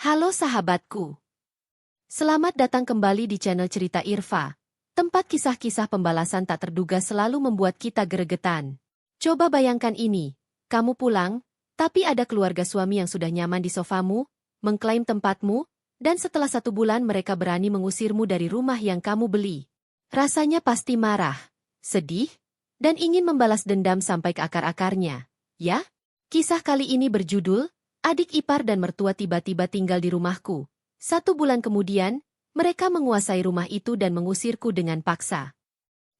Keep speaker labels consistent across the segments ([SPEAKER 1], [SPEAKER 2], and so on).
[SPEAKER 1] Halo sahabatku. Selamat datang kembali di channel Cerita Irfa. Tempat kisah-kisah pembalasan tak terduga selalu membuat kita gregetan. Coba bayangkan ini. Kamu pulang, tapi ada keluarga suami yang sudah nyaman di sofamu, mengklaim tempatmu, dan setelah 1 bulan mereka berani mengusirmu dari rumah yang kamu beli. Rasanya pasti marah, sedih, dan ingin membalas dendam sampai ke akar-akarnya. Ya? Kisah kali ini berjudul, Adik ipar dan mertua tiba-tiba tinggal di rumahku. 1 bulan kemudian, mereka menguasai rumah itu dan mengusirku dengan paksa.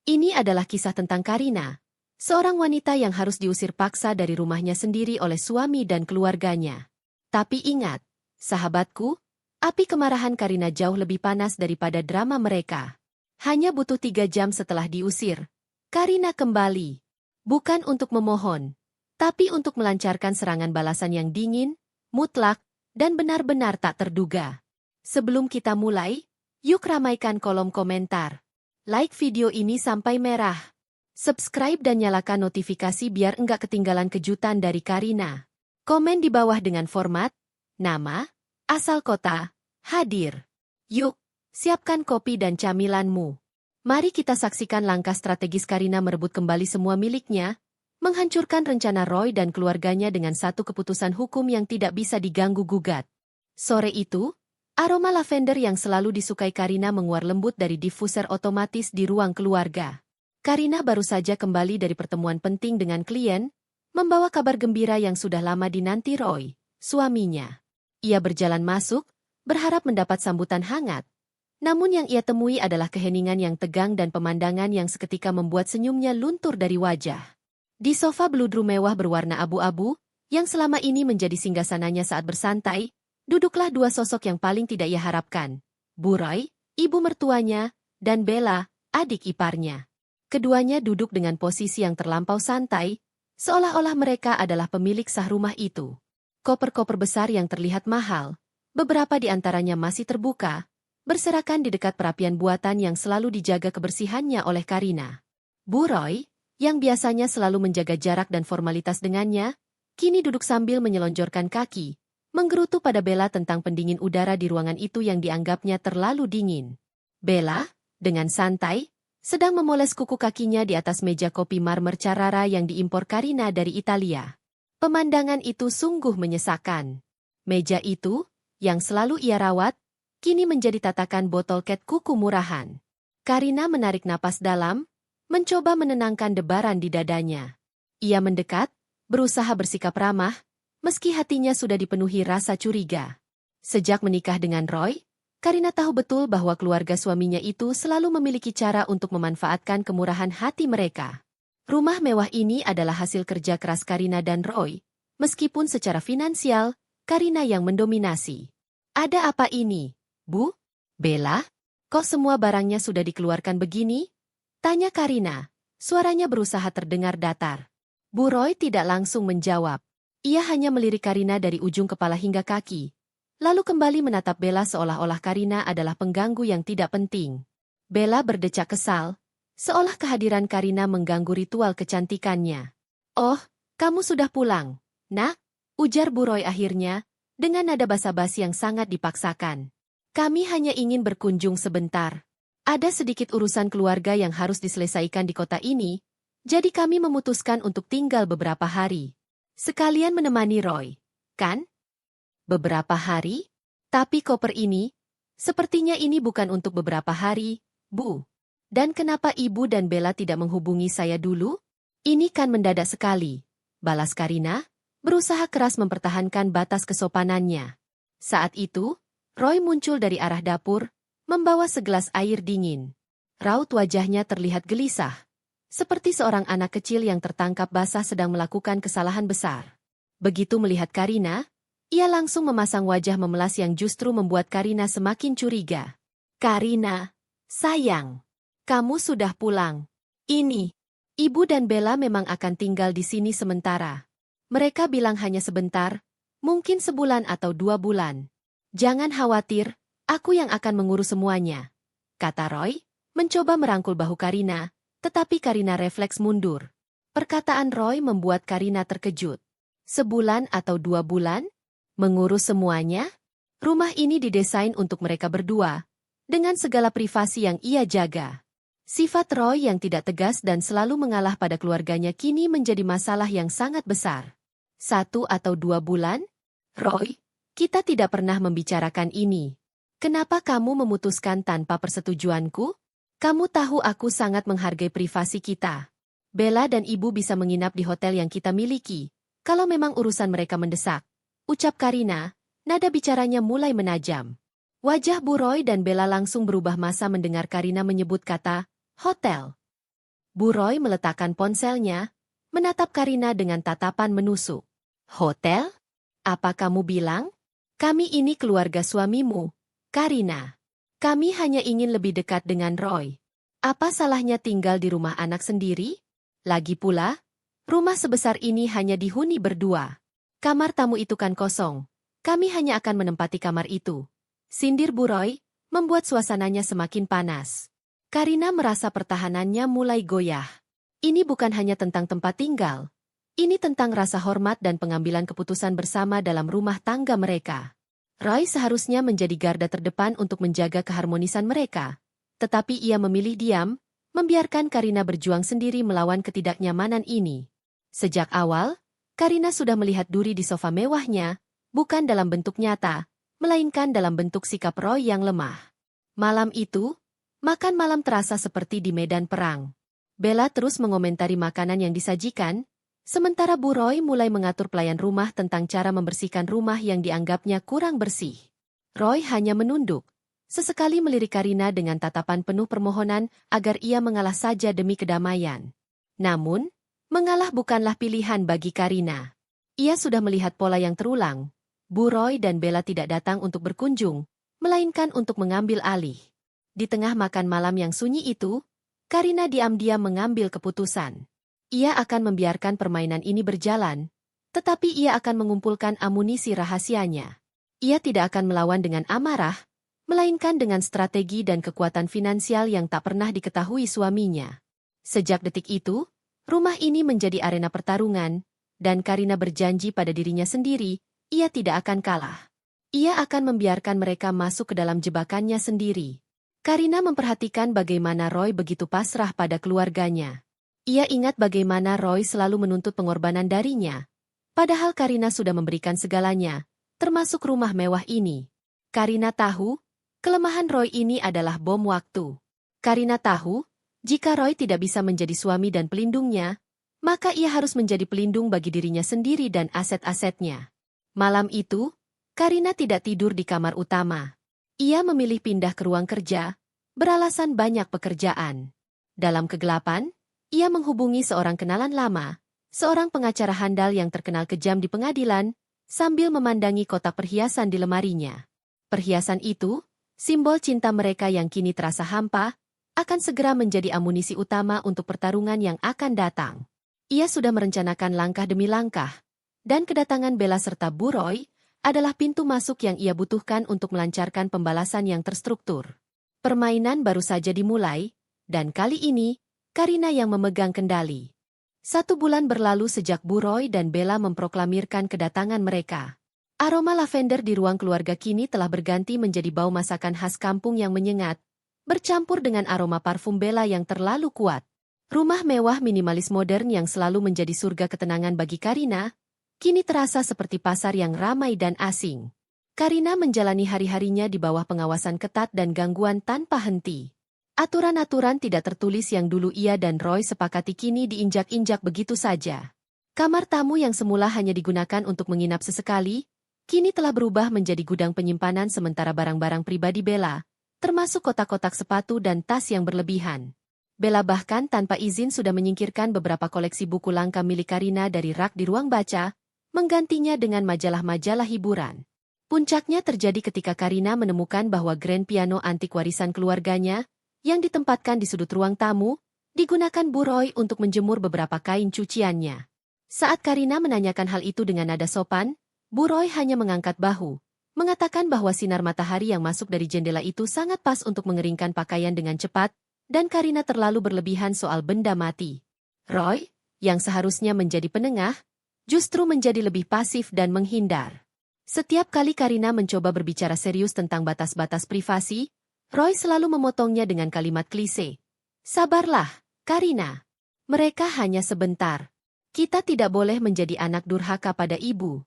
[SPEAKER 1] Ini adalah kisah tentang Karina, seorang wanita yang harus diusir paksa dari rumahnya sendiri oleh suami dan keluarganya. Tapi ingat, sahabatku, api kemarahan Karina jauh lebih panas daripada drama mereka. Hanya butuh 3 jam setelah diusir, Karina kembali. Bukan untuk memohon, tapi untuk melancarkan serangan balasan yang dingin, mutlak, dan benar-benar tak terduga. Sebelum kita mulai, yuk ramaikan kolom komentar. Like video ini sampai merah. Subscribe dan nyalakan notifikasi biar enggak ketinggalan kejutan dari Karina. Komen di bawah dengan format, nama, asal kota, hadir. Yuk, siapkan kopi dan camilanmu. Mari kita saksikan langkah strategis Karina merebut kembali semua miliknya, menghancurkan rencana Roy dan keluarganya dengan satu keputusan hukum yang tidak bisa diganggu-gugat. Sore itu, aroma lavender yang selalu disukai Karina menguar lembut dari diffuser otomatis di ruang keluarga. Karina baru saja kembali dari pertemuan penting dengan klien, membawa kabar gembira yang sudah lama dinanti Roy, suaminya. Ia berjalan masuk, berharap mendapat sambutan hangat. Namun yang ia temui adalah keheningan yang tegang dan pemandangan yang seketika membuat senyumnya luntur dari wajah. Di sofa beludru mewah berwarna abu-abu, yang selama ini menjadi singgasananya saat bersantai, duduklah 2 sosok yang paling tidak ia harapkan. Bu Roy, ibu mertuanya, dan Bella, adik iparnya. Keduanya duduk dengan posisi yang terlampau santai, seolah-olah mereka adalah pemilik sah rumah itu. Koper-koper besar yang terlihat mahal, beberapa di antaranya masih terbuka, berserakan di dekat perapian buatan yang selalu dijaga kebersihannya oleh Karina. Bu Roy, yang biasanya selalu menjaga jarak dan formalitas dengannya, kini duduk sambil menyelonjorkan kaki, menggerutu pada Bella tentang pendingin udara di ruangan itu yang dianggapnya terlalu dingin. Bella, dengan santai, sedang memoles kuku kakinya di atas meja kopi marmer Carrara yang diimpor Karina dari Italia. Pemandangan itu sungguh menyesakan. Meja itu, yang selalu ia rawat, kini menjadi tatakan botol cat kuku murahan. Karina menarik napas dalam, mencoba menenangkan debaran di dadanya. Ia mendekat, berusaha bersikap ramah, meski hatinya sudah dipenuhi rasa curiga. Sejak menikah dengan Roy, Karina tahu betul bahwa keluarga suaminya itu selalu memiliki cara untuk memanfaatkan kemurahan hati mereka. Rumah mewah ini adalah hasil kerja keras Karina dan Roy, meskipun secara finansial, Karina yang mendominasi. Ada apa ini, Bu? Bella? Kok semua barangnya sudah dikeluarkan begini? Tanya Karina, suaranya berusaha terdengar datar. Bu Roy tidak langsung menjawab. Ia hanya melirik Karina dari ujung kepala hingga kaki. Lalu kembali menatap Bella seolah-olah Karina adalah pengganggu yang tidak penting. Bella berdecak kesal, seolah kehadiran Karina mengganggu ritual kecantikannya. Oh, kamu sudah pulang, nak? Ujar Bu Roy akhirnya, dengan nada basa-basi yang sangat dipaksakan. Kami hanya ingin berkunjung sebentar. Ada sedikit urusan keluarga yang harus diselesaikan di kota ini, jadi kami memutuskan untuk tinggal beberapa hari. Sekalian menemani Roy, kan? Beberapa hari? Tapi koper ini, sepertinya ini bukan untuk beberapa hari, Bu. Dan kenapa Ibu dan Bella tidak menghubungi saya dulu? Ini kan mendadak sekali, balas Karina, berusaha keras mempertahankan batas kesopanannya. Saat itu, Roy muncul dari arah dapur, membawa segelas air dingin. Raut wajahnya terlihat gelisah, seperti seorang anak kecil yang tertangkap basah sedang melakukan kesalahan besar. Begitu melihat Karina, ia langsung memasang wajah memelas yang justru membuat Karina semakin curiga. Karina, sayang, kamu sudah pulang. Ini, Ibu dan Bella memang akan tinggal di sini sementara. Mereka bilang hanya sebentar, mungkin sebulan atau 2 bulan. Jangan khawatir, aku yang akan mengurus semuanya, kata Roy, mencoba merangkul bahu Karina, tetapi Karina refleks mundur. Perkataan Roy membuat Karina terkejut. 1 bulan atau 2 bulan? Mengurus semuanya? Rumah ini didesain untuk mereka berdua, dengan segala privasi yang ia jaga. Sifat Roy yang tidak tegas dan selalu mengalah pada keluarganya kini menjadi masalah yang sangat besar. 1 atau 2 bulan? Roy, kita tidak pernah membicarakan ini. Kenapa kamu memutuskan tanpa persetujuanku? Kamu tahu aku sangat menghargai privasi kita. Bella dan ibu bisa menginap di hotel yang kita miliki, kalau memang urusan mereka mendesak. Ucap Karina, nada bicaranya mulai menajam. Wajah Bu Roy dan Bella langsung berubah masa mendengar Karina menyebut kata hotel. Bu Roy meletakkan ponselnya, menatap Karina dengan tatapan menusuk. Hotel? Apa kamu bilang? Kami ini keluarga suamimu, Karina. Kami hanya ingin lebih dekat dengan Roy. Apa salahnya tinggal di rumah anak sendiri? Lagi pula, rumah sebesar ini hanya dihuni berdua. Kamar tamu itu kan kosong. Kami hanya akan menempati kamar itu. Sindir Bu Roy, membuat suasananya semakin panas. Karina merasa pertahanannya mulai goyah. Ini bukan hanya tentang tempat tinggal. Ini tentang rasa hormat dan pengambilan keputusan bersama dalam rumah tangga mereka. Roy seharusnya menjadi garda terdepan untuk menjaga keharmonisan mereka. Tetapi ia memilih diam, membiarkan Karina berjuang sendiri melawan ketidaknyamanan ini. Sejak awal, Karina sudah melihat duri di sofa mewahnya, bukan dalam bentuk nyata, melainkan dalam bentuk sikap Roy yang lemah. Malam itu, makan malam terasa seperti di medan perang. Bella terus mengomentari makanan yang disajikan, sementara Bu Roy mulai mengatur pelayan rumah tentang cara membersihkan rumah yang dianggapnya kurang bersih. Roy hanya menunduk, sesekali melirik Karina dengan tatapan penuh permohonan agar ia mengalah saja demi kedamaian. Namun, mengalah bukanlah pilihan bagi Karina. Ia sudah melihat pola yang terulang. Bu Roy dan Bella tidak datang untuk berkunjung, melainkan untuk mengambil alih. Di tengah makan malam yang sunyi itu, Karina diam-diam mengambil keputusan. Ia akan membiarkan permainan ini berjalan, tetapi ia akan mengumpulkan amunisi rahasianya. Ia tidak akan melawan dengan amarah, melainkan dengan strategi dan kekuatan finansial yang tak pernah diketahui suaminya. Sejak detik itu, rumah ini menjadi arena pertarungan, dan Karina berjanji pada dirinya sendiri, ia tidak akan kalah. Ia akan membiarkan mereka masuk ke dalam jebakannya sendiri. Karina memperhatikan bagaimana Roy begitu pasrah pada keluarganya. Ia ingat bagaimana Roy selalu menuntut pengorbanan darinya. Padahal Karina sudah memberikan segalanya, termasuk rumah mewah ini. Karina tahu, kelemahan Roy ini adalah bom waktu. Karina tahu, jika Roy tidak bisa menjadi suami dan pelindungnya, maka ia harus menjadi pelindung bagi dirinya sendiri dan aset-asetnya. Malam itu, Karina tidak tidur di kamar utama. Ia memilih pindah ke ruang kerja, beralasan banyak pekerjaan. Dalam kegelapan, ia menghubungi seorang kenalan lama, seorang pengacara handal yang terkenal kejam di pengadilan, sambil memandangi kotak perhiasan di lemarinya. Perhiasan itu, simbol cinta mereka yang kini terasa hampa, akan segera menjadi amunisi utama untuk pertarungan yang akan datang. Ia sudah merencanakan langkah demi langkah, dan kedatangan Bella serta Bu Roy adalah pintu masuk yang ia butuhkan untuk melancarkan pembalasan yang terstruktur. Permainan baru saja dimulai, dan kali ini, Karina yang memegang kendali. 1 bulan berlalu sejak Bu Roy dan Bella memproklamirkan kedatangan mereka. Aroma lavender di ruang keluarga kini telah berganti menjadi bau masakan khas kampung yang menyengat, bercampur dengan aroma parfum Bella yang terlalu kuat. Rumah mewah minimalis modern yang selalu menjadi surga ketenangan bagi Karina, kini terasa seperti pasar yang ramai dan asing. Karina menjalani hari-harinya di bawah pengawasan ketat dan gangguan tanpa henti. Aturan-aturan tidak tertulis yang dulu ia dan Roy sepakati kini diinjak-injak begitu saja. Kamar tamu yang semula hanya digunakan untuk menginap sesekali, kini telah berubah menjadi gudang penyimpanan sementara barang-barang pribadi Bella, termasuk kotak-kotak sepatu dan tas yang berlebihan. Bella bahkan tanpa izin sudah menyingkirkan beberapa koleksi buku langka milik Karina dari rak di ruang baca, menggantinya dengan majalah-majalah hiburan. Puncaknya terjadi ketika Karina menemukan bahwa grand piano antik warisan keluarganya, yang ditempatkan di sudut ruang tamu, digunakan Bu Roy untuk menjemur beberapa kain cuciannya. Saat Karina menanyakan hal itu dengan nada sopan, Bu Roy hanya mengangkat bahu, mengatakan bahwa sinar matahari yang masuk dari jendela itu sangat pas untuk mengeringkan pakaian dengan cepat, dan Karina terlalu berlebihan soal benda mati. Roy, yang seharusnya menjadi penengah, justru menjadi lebih pasif dan menghindar. Setiap kali Karina mencoba berbicara serius tentang batas-batas privasi, Roy selalu memotongnya dengan kalimat klise. Sabarlah, Karina. Mereka hanya sebentar. Kita tidak boleh menjadi anak durhaka pada ibu.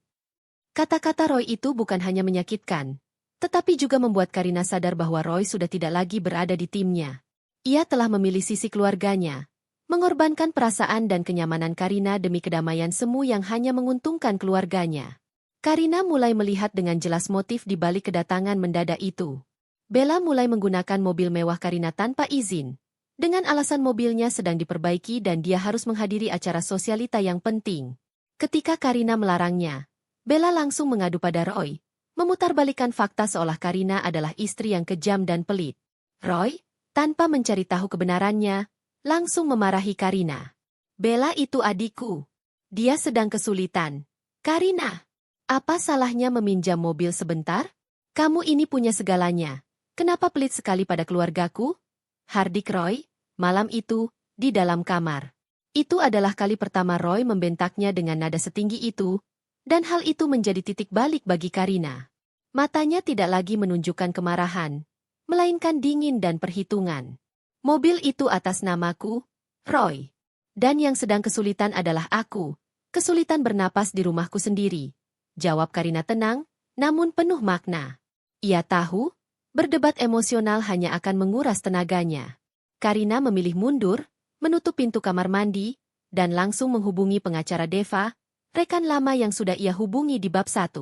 [SPEAKER 1] Kata-kata Roy itu bukan hanya menyakitkan, tetapi juga membuat Karina sadar bahwa Roy sudah tidak lagi berada di timnya. Ia telah memilih sisi keluarganya, mengorbankan perasaan dan kenyamanan Karina demi kedamaian semu yang hanya menguntungkan keluarganya. Karina mulai melihat dengan jelas motif di balik kedatangan mendadak itu. Bella mulai menggunakan mobil mewah Karina tanpa izin, dengan alasan mobilnya sedang diperbaiki dan dia harus menghadiri acara sosialita yang penting. Ketika Karina melarangnya, Bella langsung mengadu pada Roy, memutarbalikkan fakta seolah Karina adalah istri yang kejam dan pelit. Roy, tanpa mencari tahu kebenarannya, langsung memarahi Karina. Bella itu adikku. Dia sedang kesulitan. Karina, apa salahnya meminjam mobil sebentar? Kamu ini punya segalanya. Kenapa pelit sekali pada keluargaku? Hardik Roy, malam itu, di dalam kamar. Itu adalah kali pertama Roy membentaknya dengan nada setinggi itu, dan hal itu menjadi titik balik bagi Karina. Matanya tidak lagi menunjukkan kemarahan, melainkan dingin dan perhitungan. Mobil itu atas namaku, Roy. Dan yang sedang kesulitan adalah aku. Kesulitan bernapas di rumahku sendiri. Jawab Karina tenang, namun penuh makna. Ia tahu, berdebat emosional hanya akan menguras tenaganya. Karina memilih mundur, menutup pintu kamar mandi, dan langsung menghubungi pengacara Deva, rekan lama yang sudah ia hubungi di bab 1.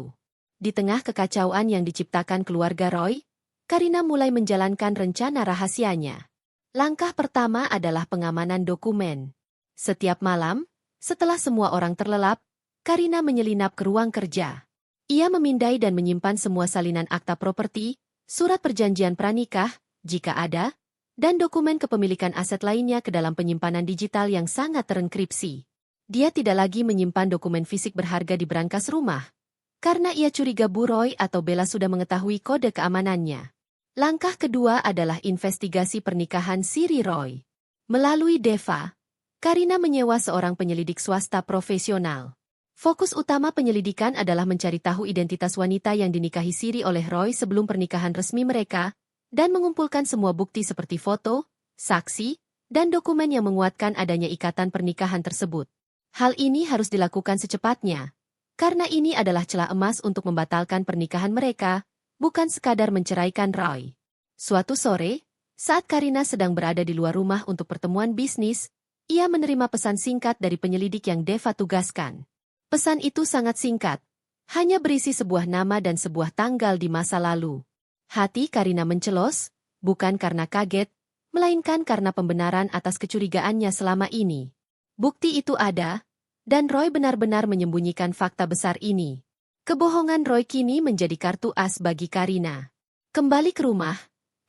[SPEAKER 1] Di tengah kekacauan yang diciptakan keluarga Roy, Karina mulai menjalankan rencana rahasianya. Langkah pertama adalah pengamanan dokumen. Setiap malam, setelah semua orang terlelap, Karina menyelinap ke ruang kerja. Ia memindai dan menyimpan semua salinan akta properti, surat perjanjian pranikah, jika ada, dan dokumen kepemilikan aset lainnya ke dalam penyimpanan digital yang sangat terenkripsi. Dia tidak lagi menyimpan dokumen fisik berharga di brankas rumah, karena ia curiga Bu Roy atau Bella sudah mengetahui kode keamanannya. Langkah kedua adalah investigasi pernikahan siri Roy. Melalui Deva, Karina menyewa seorang penyelidik swasta profesional. Fokus utama penyelidikan adalah mencari tahu identitas wanita yang dinikahi siri oleh Roy sebelum pernikahan resmi mereka, dan mengumpulkan semua bukti seperti foto, saksi, dan dokumen yang menguatkan adanya ikatan pernikahan tersebut. Hal ini harus dilakukan secepatnya, karena ini adalah celah emas untuk membatalkan pernikahan mereka, bukan sekadar menceraikan Roy. Suatu sore, saat Karina sedang berada di luar rumah untuk pertemuan bisnis, ia menerima pesan singkat dari penyelidik yang Deva tugaskan. Pesan itu sangat singkat, hanya berisi sebuah nama dan sebuah tanggal di masa lalu. Hati Karina mencelos, bukan karena kaget, melainkan karena pembenaran atas kecurigaannya selama ini. Bukti itu ada, dan Roy benar-benar menyembunyikan fakta besar ini. Kebohongan Roy kini menjadi kartu as bagi Karina. Kembali ke rumah,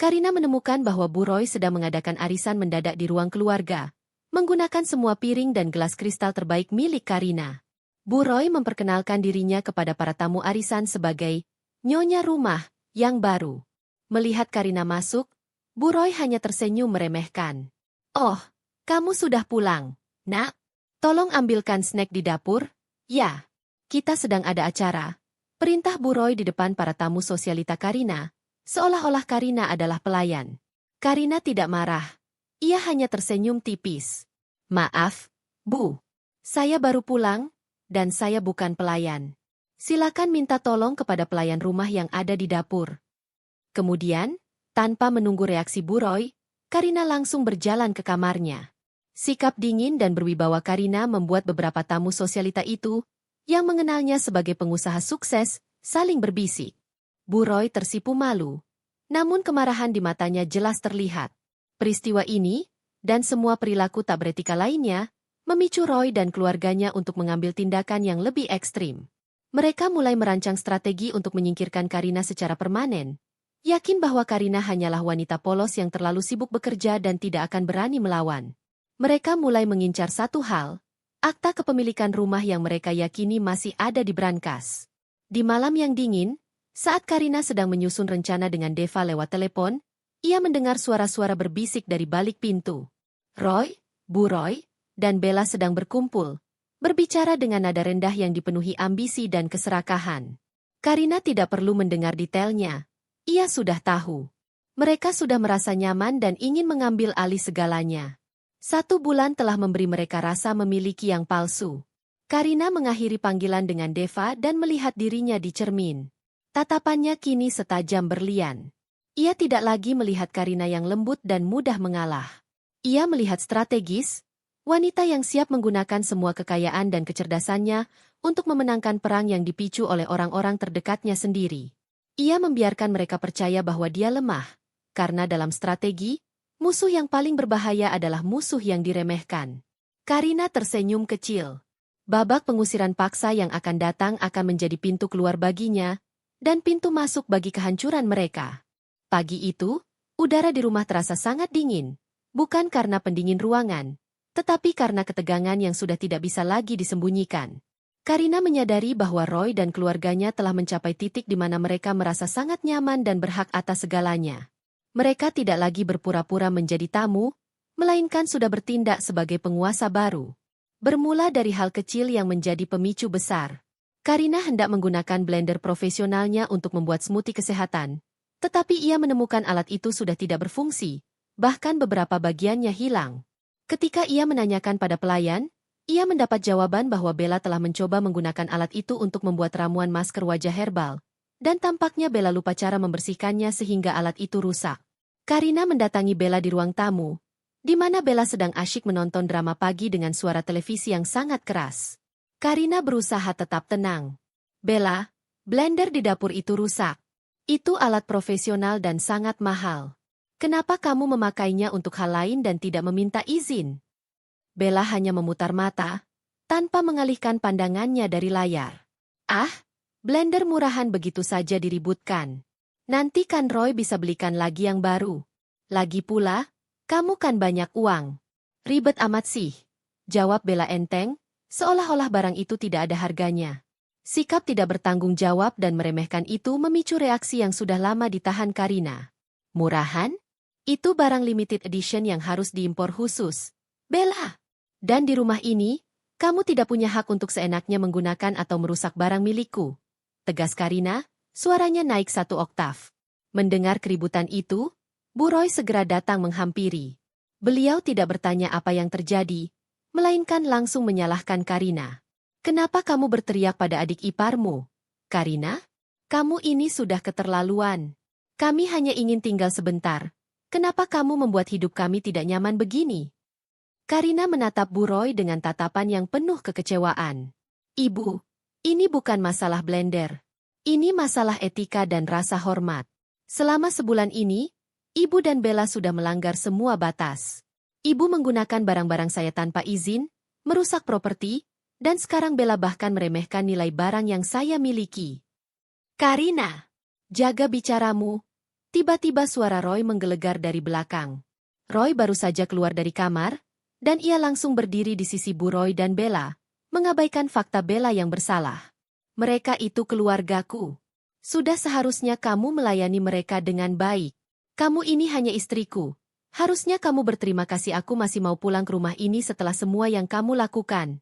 [SPEAKER 1] Karina menemukan bahwa Bu Roy sedang mengadakan arisan mendadak di ruang keluarga, menggunakan semua piring dan gelas kristal terbaik milik Karina. Bu Roy memperkenalkan dirinya kepada para tamu arisan sebagai nyonya rumah yang baru. Melihat Karina masuk, Bu Roy hanya tersenyum meremehkan. Oh, kamu sudah pulang, nak? Tolong ambilkan snack di dapur. Ya, kita sedang ada acara. Perintah Bu Roy di depan para tamu sosialita Karina, seolah-olah Karina adalah pelayan. Karina tidak marah. Ia hanya tersenyum tipis. Maaf, Bu. Saya baru pulang, dan saya bukan pelayan. Silakan minta tolong kepada pelayan rumah yang ada di dapur. Kemudian, tanpa menunggu reaksi Bu Roy, Karina langsung berjalan ke kamarnya. Sikap dingin dan berwibawa Karina membuat beberapa tamu sosialita itu, yang mengenalnya sebagai pengusaha sukses, saling berbisik. Bu Roy tersipu malu, namun kemarahan di matanya jelas terlihat. Peristiwa ini, dan semua perilaku tak beretika lainnya, memicu Roy dan keluarganya untuk mengambil tindakan yang lebih ekstrim. Mereka mulai merancang strategi untuk menyingkirkan Karina secara permanen, yakin bahwa Karina hanyalah wanita polos yang terlalu sibuk bekerja dan tidak akan berani melawan. Mereka mulai mengincar satu hal, akta kepemilikan rumah yang mereka yakini masih ada di brankas. Di malam yang dingin, saat Karina sedang menyusun rencana dengan Deva lewat telepon, ia mendengar suara-suara berbisik dari balik pintu. Roy, Bu Roy, dan Bella sedang berkumpul, berbicara dengan nada rendah yang dipenuhi ambisi dan keserakahan. Karina tidak perlu mendengar detailnya. Ia sudah tahu. Mereka sudah merasa nyaman dan ingin mengambil alih segalanya. 1 bulan telah memberi mereka rasa memiliki yang palsu. Karina mengakhiri panggilan dengan Deva dan melihat dirinya di cermin. Tatapannya kini setajam berlian. Ia tidak lagi melihat Karina yang lembut dan mudah mengalah. Ia melihat strategis, wanita yang siap menggunakan semua kekayaan dan kecerdasannya untuk memenangkan perang yang dipicu oleh orang-orang terdekatnya sendiri. Ia membiarkan mereka percaya bahwa dia lemah, karena dalam strategi, musuh yang paling berbahaya adalah musuh yang diremehkan. Karina tersenyum kecil. Babak pengusiran paksa yang akan datang akan menjadi pintu keluar baginya, dan pintu masuk bagi kehancuran mereka. Pagi itu, udara di rumah terasa sangat dingin, bukan karena pendingin ruangan, tetapi karena ketegangan yang sudah tidak bisa lagi disembunyikan. Karina menyadari bahwa Roy dan keluarganya telah mencapai titik di mana mereka merasa sangat nyaman dan berhak atas segalanya. Mereka tidak lagi berpura-pura menjadi tamu, melainkan sudah bertindak sebagai penguasa baru. Bermula dari hal kecil yang menjadi pemicu besar. Karina hendak menggunakan blender profesionalnya untuk membuat smoothie kesehatan, tetapi ia menemukan alat itu sudah tidak berfungsi, bahkan beberapa bagiannya hilang. Ketika ia menanyakan pada pelayan, ia mendapat jawaban bahwa Bella telah mencoba menggunakan alat itu untuk membuat ramuan masker wajah herbal, dan tampaknya Bella lupa cara membersihkannya sehingga alat itu rusak. Karina mendatangi Bella di ruang tamu, di mana Bella sedang asyik menonton drama pagi dengan suara televisi yang sangat keras. Karina berusaha tetap tenang. Bella, blender di dapur itu rusak. Itu alat profesional dan sangat mahal. Kenapa kamu memakainya untuk hal lain dan tidak meminta izin? Bella hanya memutar mata, tanpa mengalihkan pandangannya dari layar. Ah, blender murahan begitu saja diributkan. Nanti kan Roy bisa belikan lagi yang baru. Lagi pula, kamu kan banyak uang. Ribet amat sih, jawab Bella enteng, seolah-olah barang itu tidak ada harganya. Sikap tidak bertanggung jawab dan meremehkan itu memicu reaksi yang sudah lama ditahan Karina. Murahan? Itu barang limited edition yang harus diimpor khusus. Bella! Dan di rumah ini, kamu tidak punya hak untuk seenaknya menggunakan atau merusak barang milikku. Tegas Karina, suaranya naik 1 oktav. Mendengar keributan itu, Bu Roy segera datang menghampiri. Beliau tidak bertanya apa yang terjadi, melainkan langsung menyalahkan Karina. Kenapa kamu berteriak pada adik iparmu? Karina, kamu ini sudah keterlaluan. Kami hanya ingin tinggal sebentar. Kenapa kamu membuat hidup kami tidak nyaman begini? Karina menatap Bu Roy dengan tatapan yang penuh kekecewaan. Ibu, ini bukan masalah blender. Ini masalah etika dan rasa hormat. Selama sebulan ini, Ibu dan Bella sudah melanggar semua batas. Ibu menggunakan barang-barang saya tanpa izin, merusak properti, dan sekarang Bella bahkan meremehkan nilai barang yang saya miliki. Karina, jaga bicaramu. Tiba-tiba suara Roy menggelegar dari belakang. Roy baru saja keluar dari kamar, dan ia langsung berdiri di sisi Bu Roy dan Bella, mengabaikan fakta Bella yang bersalah. Mereka itu keluargaku. Sudah seharusnya kamu melayani mereka dengan baik. Kamu ini hanya istriku. Harusnya kamu berterima kasih aku masih mau pulang ke rumah ini setelah semua yang kamu lakukan.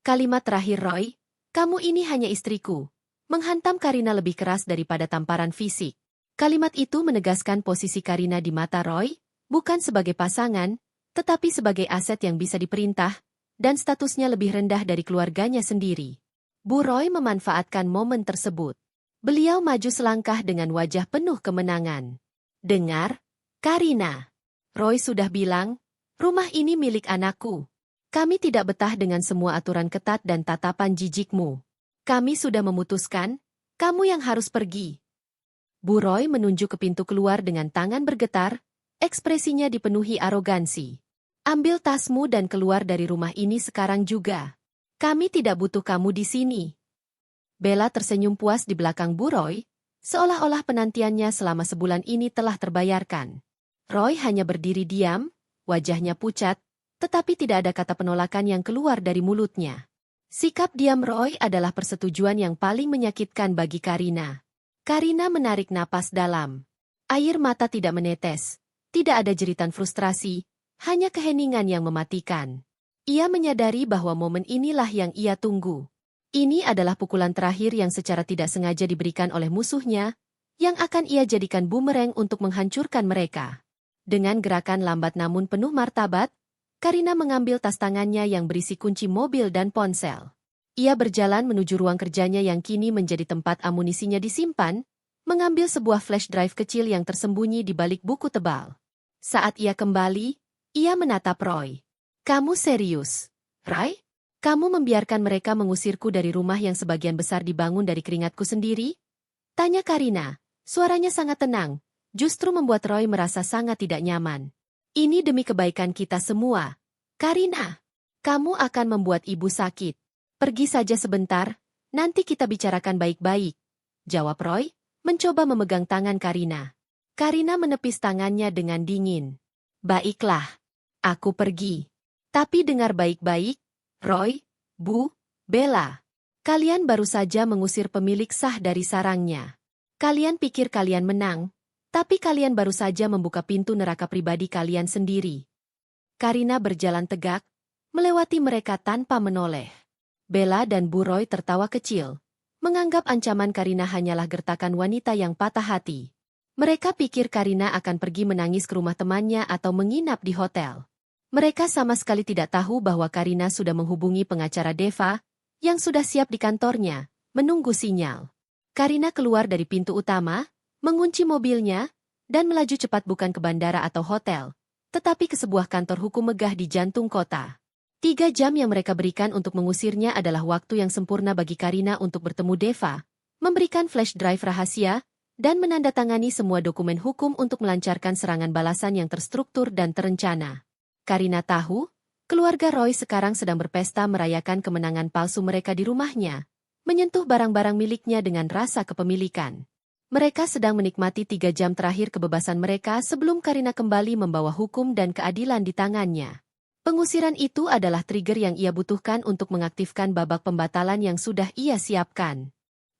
[SPEAKER 1] Kalimat terakhir Roy, kamu ini hanya istriku, menghantam Karina lebih keras daripada tamparan fisik. Kalimat itu menegaskan posisi Karina di mata Roy, bukan sebagai pasangan, tetapi sebagai aset yang bisa diperintah, dan statusnya lebih rendah dari keluarganya sendiri. Bu Roy memanfaatkan momen tersebut. Beliau maju selangkah dengan wajah penuh kemenangan. Dengar, Karina. Roy sudah bilang, rumah ini milik anakku. Kami tidak betah dengan semua aturan ketat dan tatapan jijikmu. Kami sudah memutuskan, kamu yang harus pergi. Bu Roy menunjuk ke pintu keluar dengan tangan bergetar, ekspresinya dipenuhi arogansi. Ambil tasmu dan keluar dari rumah ini sekarang juga. Kami tidak butuh kamu di sini. Bella tersenyum puas di belakang Bu Roy, seolah-olah penantiannya selama sebulan ini telah terbayarkan. Roy hanya berdiri diam, wajahnya pucat, tetapi tidak ada kata penolakan yang keluar dari mulutnya. Sikap diam Roy adalah persetujuan yang paling menyakitkan bagi Karina. Karina menarik napas dalam. Air mata tidak menetes, tidak ada jeritan frustrasi, hanya keheningan yang mematikan. Ia menyadari bahwa momen inilah yang ia tunggu. Ini adalah pukulan terakhir yang secara tidak sengaja diberikan oleh musuhnya, yang akan ia jadikan bumerang untuk menghancurkan mereka. Dengan gerakan lambat namun penuh martabat, Karina mengambil tas tangannya yang berisi kunci mobil dan ponsel. Ia berjalan menuju ruang kerjanya yang kini menjadi tempat amunisinya disimpan, mengambil sebuah flash drive kecil yang tersembunyi di balik buku tebal. Saat ia kembali, ia menatap Roy. "Kamu serius, Roy? Kamu membiarkan mereka mengusirku dari rumah yang sebagian besar dibangun dari keringatku sendiri?" Tanya Karina. Suaranya sangat tenang, justru membuat Roy merasa sangat tidak nyaman. "Ini demi kebaikan kita semua. Karina, kamu akan membuat ibu sakit. Pergi saja sebentar, nanti kita bicarakan baik-baik," jawab Roy, mencoba memegang tangan Karina. Karina menepis tangannya dengan dingin. "Baiklah, aku pergi. Tapi dengar baik-baik, Roy, Bu, Bella. Kalian baru saja mengusir pemilik sah dari sarangnya. Kalian pikir kalian menang, tapi kalian baru saja membuka pintu neraka pribadi kalian sendiri." Karina berjalan tegak, melewati mereka tanpa menoleh. Bella dan Bu Roy tertawa kecil, menganggap ancaman Karina hanyalah gertakan wanita yang patah hati. Mereka pikir Karina akan pergi menangis ke rumah temannya atau menginap di hotel. Mereka sama sekali tidak tahu bahwa Karina sudah menghubungi pengacara Deva, yang sudah siap di kantornya, menunggu sinyal. Karina keluar dari pintu utama, mengunci mobilnya, dan melaju cepat bukan ke bandara atau hotel, tetapi ke sebuah kantor hukum megah di jantung kota. 3 jam yang mereka berikan untuk mengusirnya adalah waktu yang sempurna bagi Karina untuk bertemu Deva, memberikan flash drive rahasia, dan menandatangani semua dokumen hukum untuk melancarkan serangan balasan yang terstruktur dan terencana. Karina tahu, keluarga Roy sekarang sedang berpesta merayakan kemenangan palsu mereka di rumahnya, menyentuh barang-barang miliknya dengan rasa kepemilikan. Mereka sedang menikmati 3 jam terakhir kebebasan mereka sebelum Karina kembali membawa hukum dan keadilan di tangannya. Pengusiran itu adalah trigger yang ia butuhkan untuk mengaktifkan babak pembatalan yang sudah ia siapkan.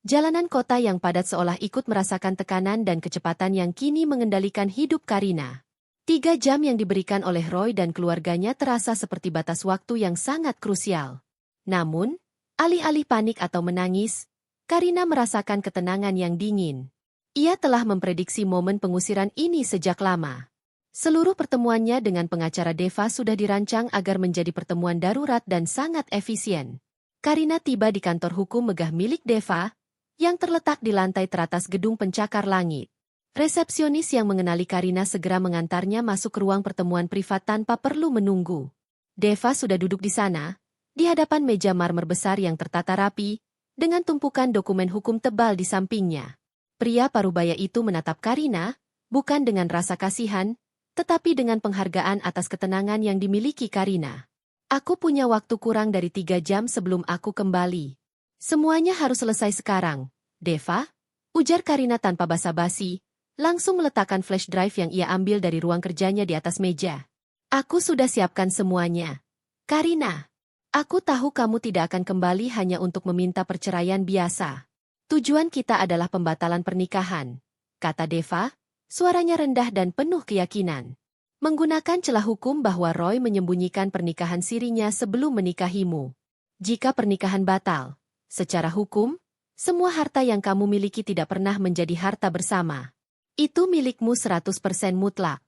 [SPEAKER 1] Jalanan kota yang padat seolah ikut merasakan tekanan dan kecepatan yang kini mengendalikan hidup Karina. 3 jam yang diberikan oleh Roy dan keluarganya terasa seperti batas waktu yang sangat krusial. Namun, alih-alih panik atau menangis, Karina merasakan ketenangan yang dingin. Ia telah memprediksi momen pengusiran ini sejak lama. Seluruh pertemuannya dengan pengacara Deva sudah dirancang agar menjadi pertemuan darurat dan sangat efisien. Karina tiba di kantor hukum megah milik Deva, yang terletak di lantai teratas gedung pencakar langit. Resepsionis yang mengenali Karina segera mengantarnya masuk ke ruang pertemuan privat tanpa perlu menunggu. Deva sudah duduk di sana, di hadapan meja marmer besar yang tertata rapi, dengan tumpukan dokumen hukum tebal di sampingnya. Pria parubaya itu menatap Karina, bukan dengan rasa kasihan, tetapi dengan penghargaan atas ketenangan yang dimiliki Karina. "Aku punya waktu kurang dari 3 jam sebelum aku kembali. Semuanya harus selesai sekarang, Deva," ujar Karina tanpa basa-basi, langsung meletakkan flash drive yang ia ambil dari ruang kerjanya di atas meja. "Aku sudah siapkan semuanya. Karina, aku tahu kamu tidak akan kembali hanya untuk meminta perceraian biasa. Tujuan kita adalah pembatalan pernikahan," kata Deva, suaranya rendah dan penuh keyakinan. "Menggunakan celah hukum bahwa Roy menyembunyikan pernikahan sirinya sebelum menikahimu. Jika pernikahan batal, secara hukum, semua harta yang kamu miliki tidak pernah menjadi harta bersama. Itu milikmu 100% mutlak."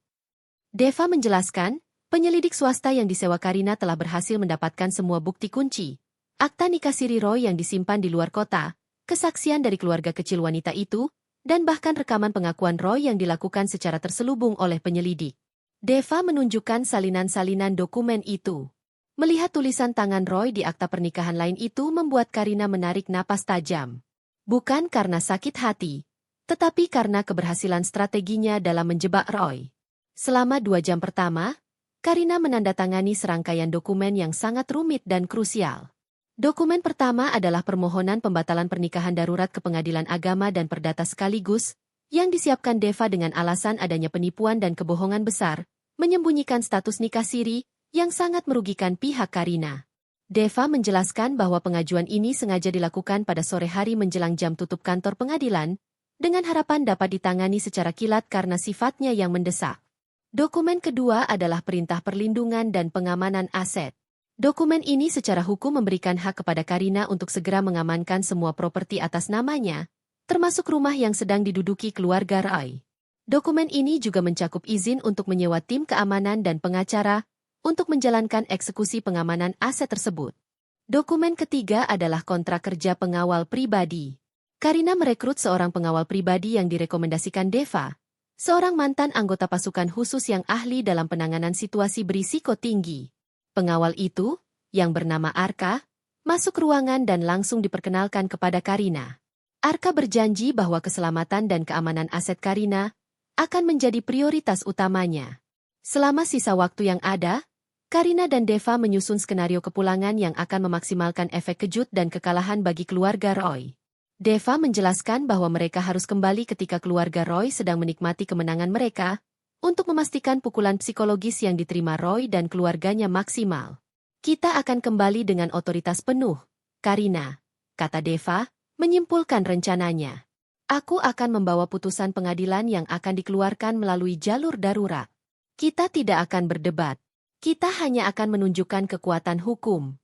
[SPEAKER 1] Deva menjelaskan, penyelidik swasta yang disewa Karina telah berhasil mendapatkan semua bukti kunci. Akta nikah siri Roy yang disimpan di luar kota, kesaksian dari keluarga kecil wanita itu, dan bahkan rekaman pengakuan Roy yang dilakukan secara terselubung oleh penyelidik. Deva menunjukkan salinan-salinan dokumen itu. Melihat tulisan tangan Roy di akta pernikahan lain itu membuat Karina menarik napas tajam. Bukan karena sakit hati, tetapi karena keberhasilan strateginya dalam menjebak Roy. Selama 2 jam pertama, Karina menandatangani serangkaian dokumen yang sangat rumit dan krusial. Dokumen pertama adalah permohonan pembatalan pernikahan darurat ke Pengadilan Agama dan Perdata sekaligus, yang disiapkan Deva dengan alasan adanya penipuan dan kebohongan besar, menyembunyikan status nikah siri, yang sangat merugikan pihak Karina. Deva menjelaskan bahwa pengajuan ini sengaja dilakukan pada sore hari menjelang jam tutup kantor pengadilan, dengan harapan dapat ditangani secara kilat karena sifatnya yang mendesak. Dokumen kedua adalah perintah perlindungan dan pengamanan aset. Dokumen ini secara hukum memberikan hak kepada Karina untuk segera mengamankan semua properti atas namanya, termasuk rumah yang sedang diduduki keluarga Roy. Dokumen ini juga mencakup izin untuk menyewa tim keamanan dan pengacara untuk menjalankan eksekusi pengamanan aset tersebut. Dokumen ketiga adalah kontrak kerja pengawal pribadi. Karina merekrut seorang pengawal pribadi yang direkomendasikan Deva, seorang mantan anggota pasukan khusus yang ahli dalam penanganan situasi berisiko tinggi. Pengawal itu, yang bernama Arka, masuk ruangan dan langsung diperkenalkan kepada Karina. Arka berjanji bahwa keselamatan dan keamanan aset Karina akan menjadi prioritas utamanya. Selama sisa waktu yang ada, Karina dan Deva menyusun skenario kepulangan yang akan memaksimalkan efek kejut dan kekalahan bagi keluarga Roy. Deva menjelaskan bahwa mereka harus kembali ketika keluarga Roy sedang menikmati kemenangan mereka, untuk memastikan pukulan psikologis yang diterima Roy dan keluarganya maksimal. Kita akan kembali dengan otoritas penuh, Karina, kata Deva, menyimpulkan rencananya. Aku akan membawa putusan pengadilan yang akan dikeluarkan melalui jalur darurat. Kita tidak akan berdebat. Kita hanya akan menunjukkan kekuatan hukum.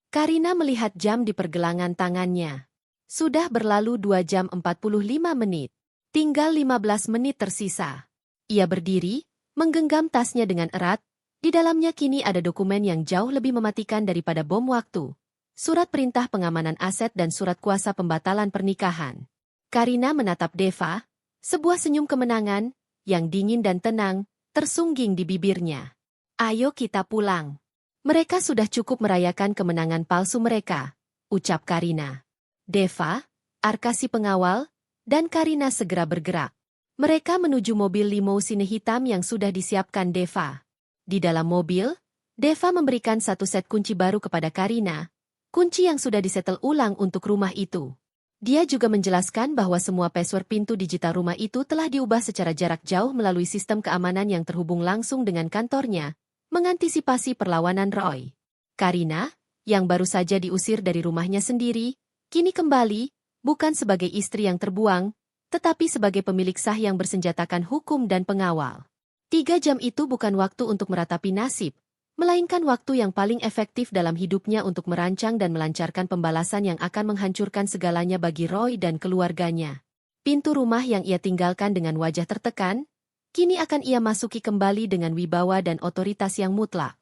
[SPEAKER 1] Karina melihat jam di pergelangan tangannya. Sudah berlalu 2 jam 45 menit. Tinggal 15 menit tersisa. Ia berdiri, menggenggam tasnya dengan erat. Di dalamnya kini ada dokumen yang jauh lebih mematikan daripada bom waktu. Surat perintah pengamanan aset dan surat kuasa pembatalan pernikahan. Karina menatap Deva, sebuah senyum kemenangan, yang dingin dan tenang, tersungging di bibirnya. Ayo kita pulang. Mereka sudah cukup merayakan kemenangan palsu mereka, ucap Karina. Deva, Arka si pengawal, dan Karina segera bergerak. Mereka menuju mobil limousine hitam yang sudah disiapkan Deva. Di dalam mobil, Deva memberikan satu set kunci baru kepada Karina, kunci yang sudah disetel ulang untuk rumah itu. Dia juga menjelaskan bahwa semua password pintu digital rumah itu telah diubah secara jarak jauh melalui sistem keamanan yang terhubung langsung dengan kantornya, mengantisipasi perlawanan Roy. Karina, yang baru saja diusir dari rumahnya sendiri, kini kembali, bukan sebagai istri yang terbuang, tetapi sebagai pemilik sah yang bersenjatakan hukum dan pengawal. 3 jam itu bukan waktu untuk meratapi nasib, melainkan waktu yang paling efektif dalam hidupnya untuk merancang dan melancarkan pembalasan yang akan menghancurkan segalanya bagi Roy dan keluarganya. Pintu rumah yang ia tinggalkan dengan wajah tertekan, kini akan ia masuki kembali dengan wibawa dan otoritas yang mutlak.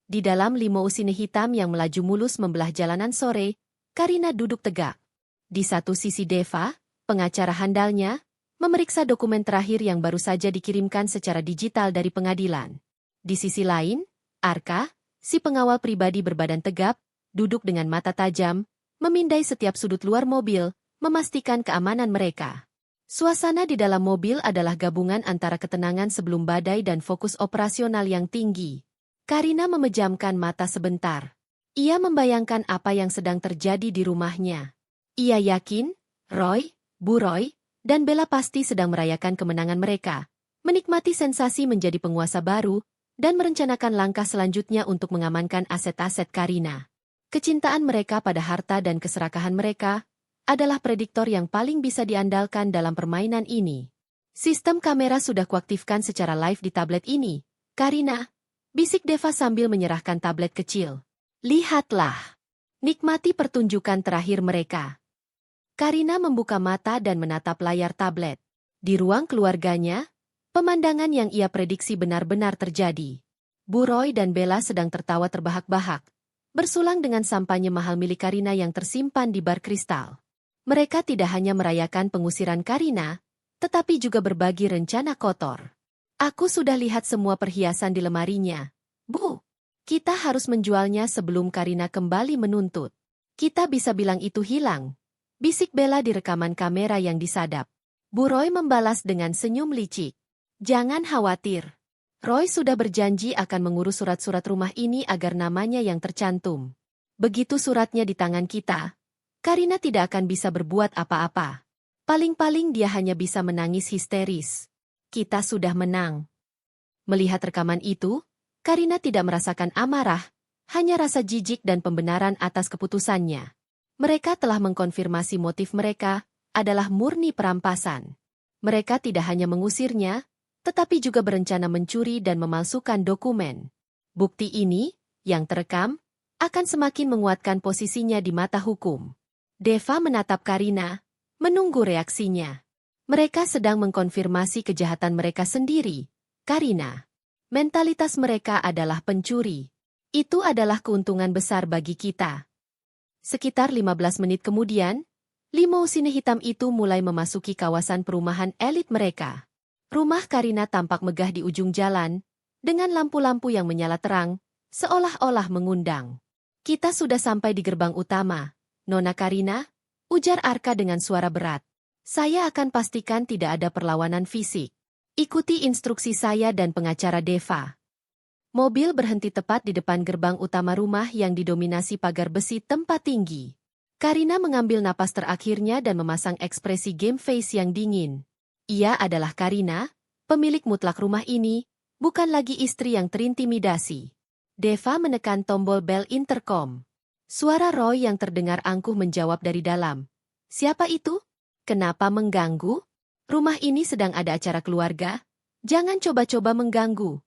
[SPEAKER 1] Di dalam limousine hitam yang melaju mulus membelah jalanan sore, Karina duduk tegak. Di satu sisi Deva, pengacara handalnya, memeriksa dokumen terakhir yang baru saja dikirimkan secara digital dari pengadilan. Di sisi lain, Arka, si pengawal pribadi berbadan tegap, duduk dengan mata tajam, memindai setiap sudut luar mobil, memastikan keamanan mereka. Suasana di dalam mobil adalah gabungan antara ketenangan sebelum badai dan fokus operasional yang tinggi. Karina memejamkan mata sebentar. Ia membayangkan apa yang sedang terjadi di rumahnya. Ia yakin, Roy, Bu Roy, dan Bella pasti sedang merayakan kemenangan mereka, menikmati sensasi menjadi penguasa baru, dan merencanakan langkah selanjutnya untuk mengamankan aset-aset Karina. Kecintaan mereka pada harta dan keserakahan mereka adalah prediktor yang paling bisa diandalkan dalam permainan ini. Sistem kamera sudah kuaktifkan secara live di tablet ini. Karina, bisik Deva sambil menyerahkan tablet kecil. Lihatlah. Nikmati pertunjukan terakhir mereka. Karina membuka mata dan menatap layar tablet. Di ruang keluarganya, pemandangan yang ia prediksi benar-benar terjadi. Bu Roy dan Bella sedang tertawa terbahak-bahak, bersulang dengan sampanye mahal milik Karina yang tersimpan di bar kristal. Mereka tidak hanya merayakan pengusiran Karina, tetapi juga berbagi rencana kotor. Aku sudah lihat semua perhiasan di lemarinya. Bu, kita harus menjualnya sebelum Karina kembali menuntut. Kita bisa bilang itu hilang. Bisik Bella di rekaman kamera yang disadap. Bu Roy membalas dengan senyum licik. Jangan khawatir. Roy sudah berjanji akan mengurus surat-surat rumah ini agar namanya yang tercantum. Begitu suratnya di tangan kita, Karina tidak akan bisa berbuat apa-apa. Paling-paling dia hanya bisa menangis histeris. Kita sudah menang. Melihat rekaman itu, Karina tidak merasakan amarah, hanya rasa jijik dan pembenaran atas keputusannya. Mereka telah mengkonfirmasi motif mereka adalah murni perampasan. Mereka tidak hanya mengusirnya, tetapi juga berencana mencuri dan memalsukan dokumen. Bukti ini, yang terekam, akan semakin menguatkan posisinya di mata hukum. Deva menatap Karina, menunggu reaksinya. Mereka sedang mengkonfirmasi kejahatan mereka sendiri. Karina, mentalitas mereka adalah pencuri. Itu adalah keuntungan besar bagi kita. Sekitar 15 menit kemudian, limousin hitam itu mulai memasuki kawasan perumahan elit mereka. Rumah Karina tampak megah di ujung jalan, dengan lampu-lampu yang menyala terang, seolah-olah mengundang. Kita sudah sampai di gerbang utama, Nona Karina, ujar Arka dengan suara berat. Saya akan pastikan tidak ada perlawanan fisik. Ikuti instruksi saya dan pengacara Deva. Mobil berhenti tepat di depan gerbang utama rumah yang didominasi pagar besi tempat tinggi. Karina mengambil napas terakhirnya dan memasang ekspresi game face yang dingin. Ia adalah Karina, pemilik mutlak rumah ini, bukan lagi istri yang terintimidasi. Deva menekan tombol bel intercom. Suara Roy yang terdengar angkuh menjawab dari dalam. Siapa itu? Kenapa mengganggu? Rumah ini sedang ada acara keluarga. Jangan coba-coba mengganggu.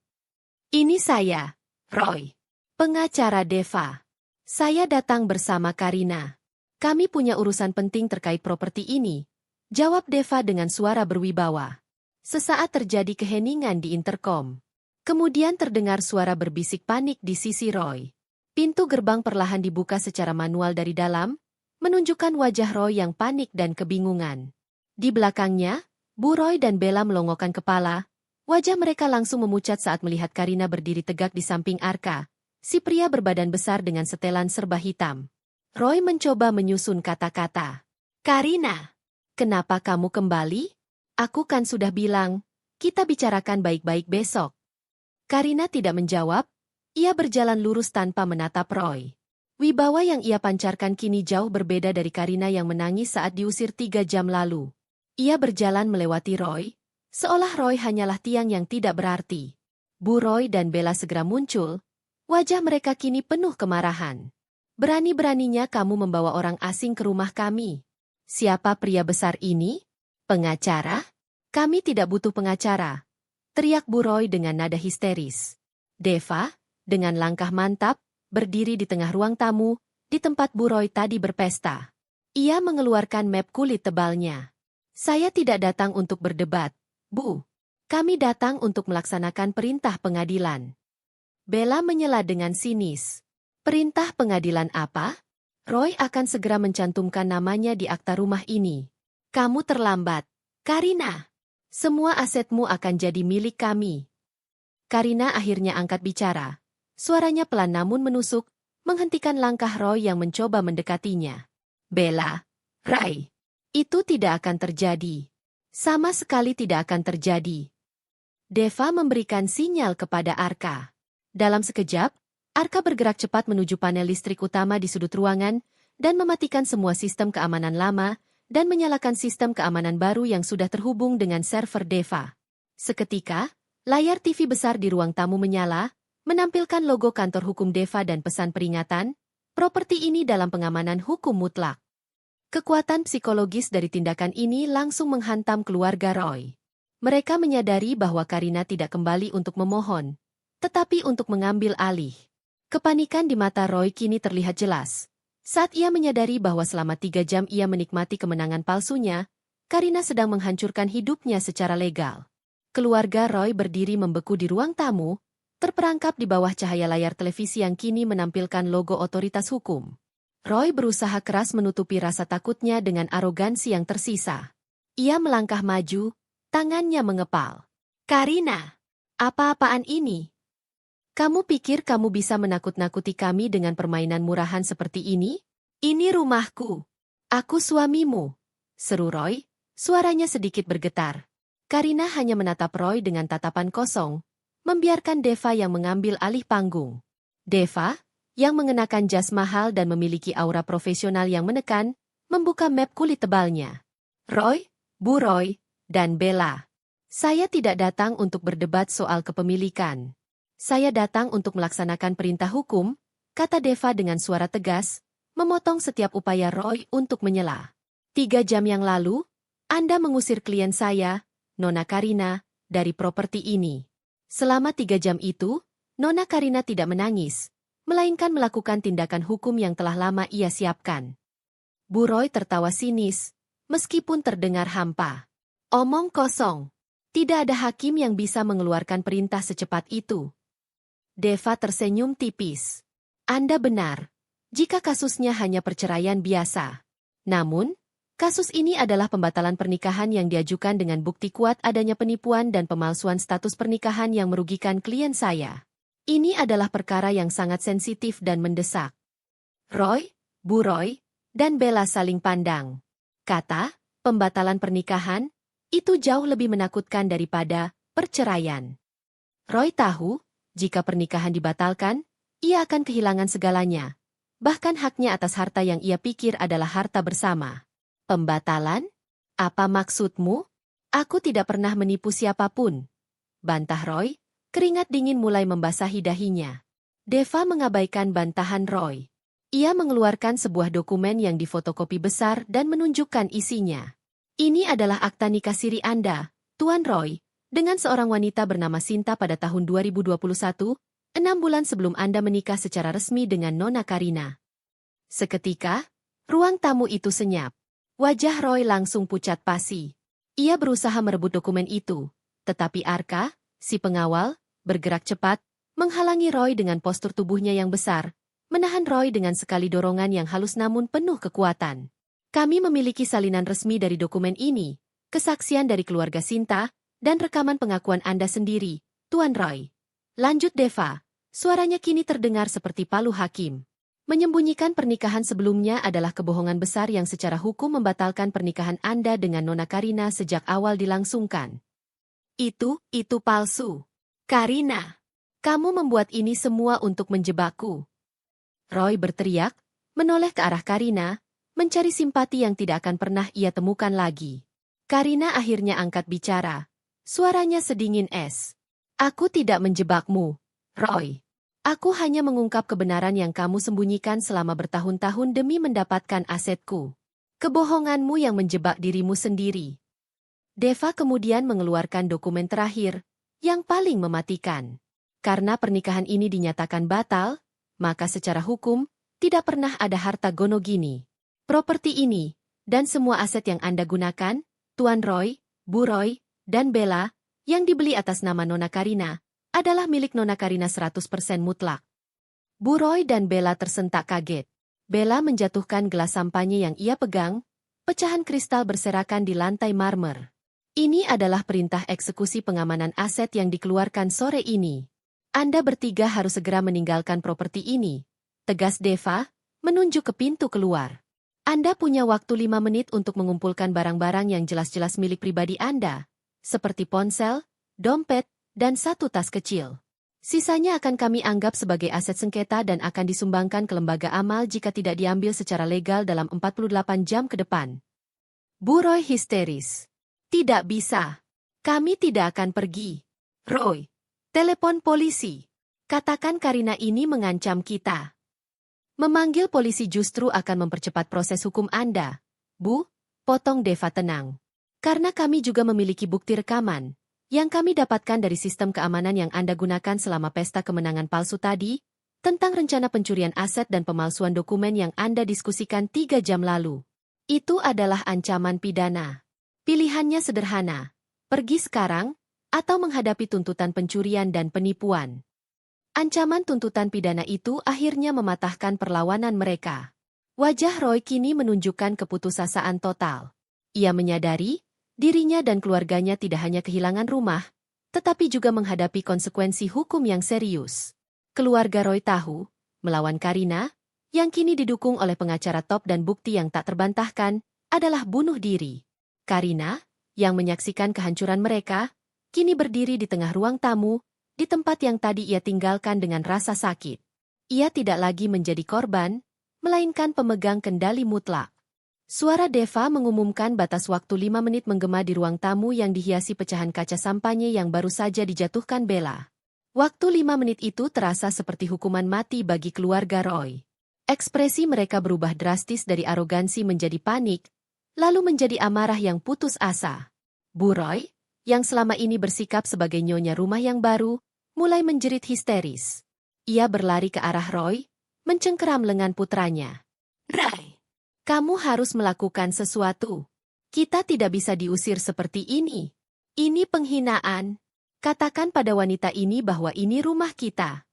[SPEAKER 1] Ini saya, Roy. Pengacara Deva. Saya datang bersama Karina. Kami punya urusan penting terkait properti ini. Jawab Deva dengan suara berwibawa. Sesaat terjadi keheningan di intercom. Kemudian terdengar suara berbisik panik di sisi Roy. Pintu gerbang perlahan dibuka secara manual dari dalam, menunjukkan wajah Roy yang panik dan kebingungan. Di belakangnya, Bu Roy dan Bella melongokkan kepala. Wajah mereka langsung memucat saat melihat Karina berdiri tegak di samping Arka, si pria berbadan besar dengan setelan serba hitam. Roy mencoba menyusun kata-kata. Karina, kenapa kamu kembali? Aku kan sudah bilang, kita bicarakan baik-baik besok. Karina tidak menjawab, ia berjalan lurus tanpa menatap Roy. Wibawa yang ia pancarkan kini jauh berbeda dari Karina yang menangis saat diusir 3 jam lalu. Ia berjalan melewati Roy, seolah Roy hanyalah tiang yang tidak berarti. Bu Roy dan Bella segera muncul, wajah mereka kini penuh kemarahan. Berani-beraninya kamu membawa orang asing ke rumah kami. Siapa pria besar ini? Pengacara? Kami tidak butuh pengacara. Teriak Bu Roy dengan nada histeris. Deva, dengan langkah mantap, berdiri di tengah ruang tamu, di tempat Bu Roy tadi berpesta. Ia mengeluarkan map kulit tebalnya. Saya tidak datang untuk berdebat, Bu. Kami datang untuk melaksanakan perintah pengadilan. Bella menyela dengan sinis. Perintah pengadilan apa? Roy akan segera mencantumkan namanya di akta rumah ini. Kamu terlambat. Karina, semua asetmu akan jadi milik kami. Karina akhirnya angkat bicara. Suaranya pelan namun menusuk, menghentikan langkah Roy yang mencoba mendekatinya. Bella, Ray, itu tidak akan terjadi. Sama sekali tidak akan terjadi. Deva memberikan sinyal kepada Arka. Dalam sekejap, Arka bergerak cepat menuju panel listrik utama di sudut ruangan dan mematikan semua sistem keamanan lama dan menyalakan sistem keamanan baru yang sudah terhubung dengan server Deva. Seketika, layar TV besar di ruang tamu menyala, menampilkan logo kantor hukum Deva dan pesan peringatan, properti ini dalam pengamanan hukum mutlak. Kekuatan psikologis dari tindakan ini langsung menghantam keluarga Roy. Mereka menyadari bahwa Karina tidak kembali untuk memohon, tetapi untuk mengambil alih. Kepanikan di mata Roy kini terlihat jelas. Saat ia menyadari bahwa selama 3 jam ia menikmati kemenangan palsunya, Karina sedang menghancurkan hidupnya secara legal. Keluarga Roy berdiri membeku di ruang tamu, terperangkap di bawah cahaya layar televisi yang kini menampilkan logo otoritas hukum. Roy berusaha keras menutupi rasa takutnya dengan arogansi yang tersisa. Ia melangkah maju, tangannya mengepal. Karina, apa-apaan ini? Kamu pikir kamu bisa menakut-nakuti kami dengan permainan murahan seperti ini? Ini rumahku. Aku suamimu. Seru Roy, suaranya sedikit bergetar. Karina hanya menatap Roy dengan tatapan kosong, membiarkan Deva yang mengambil alih panggung. Deva, yang mengenakan jas mahal dan memiliki aura profesional yang menekan, membuka map kulit tebalnya. Roy, Bu Roy, dan Bella. Saya tidak datang untuk berdebat soal kepemilikan. Saya datang untuk melaksanakan perintah hukum, kata Deva dengan suara tegas, memotong setiap upaya Roy untuk menyela. 3 jam yang lalu, Anda mengusir klien saya, Nona Karina, dari properti ini. Selama 3 jam itu, Nona Karina tidak menangis, melainkan melakukan tindakan hukum yang telah lama ia siapkan. Bu Roy tertawa sinis, meskipun terdengar hampa. Omong kosong. Tidak ada hakim yang bisa mengeluarkan perintah secepat itu. Deva tersenyum tipis. Anda benar. Jika kasusnya hanya perceraian biasa. Namun, kasus ini adalah pembatalan pernikahan yang diajukan dengan bukti kuat adanya penipuan dan pemalsuan status pernikahan yang merugikan klien saya. Ini adalah perkara yang sangat sensitif dan mendesak. Roy, Bu Roy, dan Bella saling pandang. Kata, pembatalan pernikahan, itu jauh lebih menakutkan daripada perceraian. Roy tahu, jika pernikahan dibatalkan, ia akan kehilangan segalanya. Bahkan haknya atas harta yang ia pikir adalah harta bersama. Pembatalan? Apa maksudmu? Aku tidak pernah menipu siapapun. Bantah Roy, keringat dingin mulai membasahi dahinya. Deva mengabaikan bantahan Roy. Ia mengeluarkan sebuah dokumen yang difotokopi besar dan menunjukkan isinya. Ini adalah akta nikah siri Anda, Tuan Roy, dengan seorang wanita bernama Sinta pada tahun 2021, 6 bulan sebelum Anda menikah secara resmi dengan Nona Karina. Seketika, ruang tamu itu senyap. Wajah Roy langsung pucat pasi. Ia berusaha merebut dokumen itu, tetapi Arka, si pengawal, bergerak cepat, menghalangi Roy dengan postur tubuhnya yang besar, menahan Roy dengan sekali dorongan yang halus namun penuh kekuatan. Kami memiliki salinan resmi dari dokumen ini, kesaksian dari keluarga Sinta, dan rekaman pengakuan Anda sendiri, Tuan Roy. Lanjut Deva, suaranya kini terdengar seperti palu hakim. Menyembunyikan pernikahan sebelumnya adalah kebohongan besar yang secara hukum membatalkan pernikahan Anda dengan Nona Karina sejak awal dilangsungkan. Itu palsu. Karina, kamu membuat ini semua untuk menjebakku. Roy berteriak, menoleh ke arah Karina, mencari simpati yang tidak akan pernah ia temukan lagi. Karina akhirnya angkat bicara. Suaranya sedingin es. Aku tidak menjebakmu, Roy. Aku hanya mengungkap kebenaran yang kamu sembunyikan selama bertahun-tahun demi mendapatkan asetku. Kebohonganmu yang menjebak dirimu sendiri. Deva kemudian mengeluarkan dokumen terakhir, yang paling mematikan. Karena pernikahan ini dinyatakan batal, maka secara hukum, tidak pernah ada harta gonogini. Properti ini, dan semua aset yang Anda gunakan, Tuan Roy, Bu Roy, dan Bella, yang dibeli atas nama Nona Karina, adalah milik Nona Karina 100% mutlak. Bu Roy dan Bella tersentak kaget. Bella menjatuhkan gelas sampahnya yang ia pegang, pecahan kristal berserakan di lantai marmer. Ini adalah perintah eksekusi pengamanan aset yang dikeluarkan sore ini. Anda bertiga harus segera meninggalkan properti ini, tegas Deva, menunjuk ke pintu keluar. Anda punya waktu 5 menit untuk mengumpulkan barang-barang yang jelas-jelas milik pribadi Anda, seperti ponsel, dompet, dan 1 tas kecil. Sisanya akan kami anggap sebagai aset sengketa dan akan disumbangkan ke lembaga amal jika tidak diambil secara legal dalam 48 jam ke depan. Bu Roy histeris. Tidak bisa. Kami tidak akan pergi. Roy. Telepon polisi. Katakan Karina ini mengancam kita. Memanggil polisi justru akan mempercepat proses hukum Anda. Bu, potong Deva tenang. Karena kami juga memiliki bukti rekaman, yang kami dapatkan dari sistem keamanan yang Anda gunakan selama pesta kemenangan palsu tadi, tentang rencana pencurian aset dan pemalsuan dokumen yang Anda diskusikan 3 jam lalu. Itu adalah ancaman pidana. Pilihannya sederhana. Pergi sekarang, atau menghadapi tuntutan pencurian dan penipuan. Ancaman tuntutan pidana itu akhirnya mematahkan perlawanan mereka. Wajah Roy kini menunjukkan keputusasaan total. Ia menyadari, dirinya dan keluarganya tidak hanya kehilangan rumah, tetapi juga menghadapi konsekuensi hukum yang serius. Keluarga Roy tahu, melawan Karina, yang kini didukung oleh pengacara top dan bukti yang tak terbantahkan, adalah bunuh diri. Karina, yang menyaksikan kehancuran mereka, kini berdiri di tengah ruang tamu, di tempat yang tadi ia tinggalkan dengan rasa sakit. Ia tidak lagi menjadi korban, melainkan pemegang kendali mutlak. Suara Deva mengumumkan batas waktu 5 menit menggema di ruang tamu yang dihiasi pecahan kaca sampahnya yang baru saja dijatuhkan Bella. Waktu 5 menit itu terasa seperti hukuman mati bagi keluarga Roy. Ekspresi mereka berubah drastis dari arogansi menjadi panik, lalu menjadi amarah yang putus asa. Bu Roy, yang selama ini bersikap sebagai nyonya rumah yang baru, mulai menjerit histeris. Ia berlari ke arah Roy, mencengkeram lengan putranya. Roy, kamu harus melakukan sesuatu. Kita tidak bisa diusir seperti ini. Ini penghinaan. Katakan pada wanita ini bahwa ini rumah kita.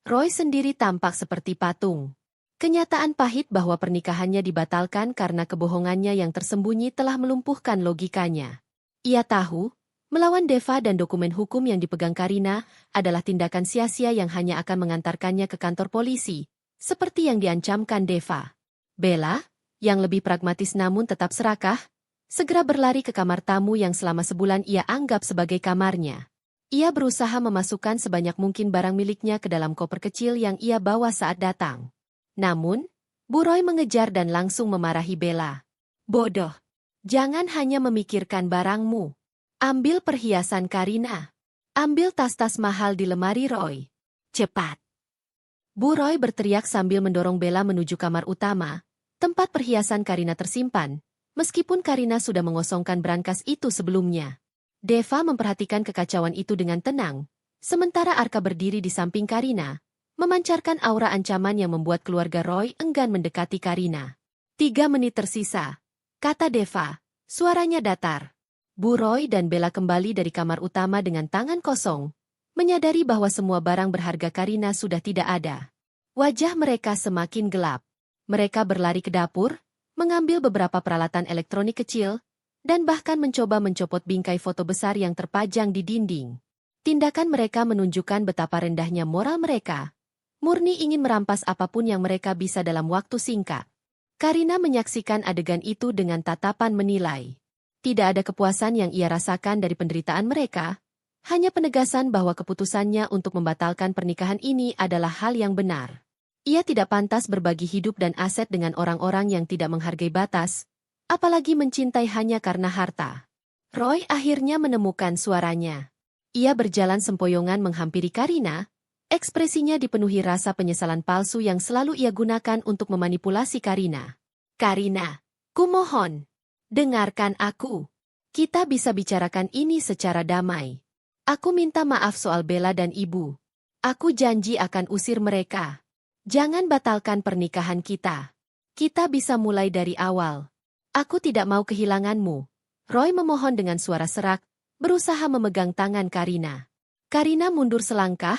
[SPEAKER 1] Roy sendiri tampak seperti patung. Kenyataan pahit bahwa pernikahannya dibatalkan karena kebohongannya yang tersembunyi telah melumpuhkan logikanya. Ia tahu, melawan Deva dan dokumen hukum yang dipegang Karina adalah tindakan sia-sia yang hanya akan mengantarkannya ke kantor polisi, seperti yang diancamkan Deva. Bella, yang lebih pragmatis namun tetap serakah, segera berlari ke kamar tamu yang selama sebulan ia anggap sebagai kamarnya. Ia berusaha memasukkan sebanyak mungkin barang miliknya ke dalam koper kecil yang ia bawa saat datang. Namun, Bu Roy mengejar dan langsung memarahi Bella. Bodoh! Jangan hanya memikirkan barangmu. Ambil perhiasan Karina. Ambil tas-tas mahal di lemari Roy. Cepat! Bu Roy berteriak sambil mendorong Bella menuju kamar utama, tempat perhiasan Karina tersimpan, meskipun Karina sudah mengosongkan brankas itu sebelumnya. Deva memperhatikan kekacauan itu dengan tenang, sementara Arka berdiri di samping Karina, memancarkan aura ancaman yang membuat keluarga Roy enggan mendekati Karina. 3 menit tersisa, kata Deva, suaranya datar. Bu Roy dan Bella kembali dari kamar utama dengan tangan kosong, menyadari bahwa semua barang berharga Karina sudah tidak ada. Wajah mereka semakin gelap. Mereka berlari ke dapur, mengambil beberapa peralatan elektronik kecil, dan bahkan mencoba mencopot bingkai foto besar yang terpajang di dinding. Tindakan mereka menunjukkan betapa rendahnya moral mereka. Murni ingin merampas apapun yang mereka bisa dalam waktu singkat. Karina menyaksikan adegan itu dengan tatapan menilai. Tidak ada kepuasan yang ia rasakan dari penderitaan mereka, hanya penegasan bahwa keputusannya untuk membatalkan pernikahan ini adalah hal yang benar. Ia tidak pantas berbagi hidup dan aset dengan orang-orang yang tidak menghargai batas, apalagi mencintai hanya karena harta. Roy akhirnya menemukan suaranya. Ia berjalan sempoyongan menghampiri Karina, ekspresinya dipenuhi rasa penyesalan palsu yang selalu ia gunakan untuk memanipulasi Karina. Karina, kumohon. Dengarkan aku. Kita bisa bicarakan ini secara damai. Aku minta maaf soal Bella dan ibu. Aku janji akan usir mereka. Jangan batalkan pernikahan kita. Kita bisa mulai dari awal. Aku tidak mau kehilanganmu. Roy memohon dengan suara serak, berusaha memegang tangan Karina. Karina mundur selangkah,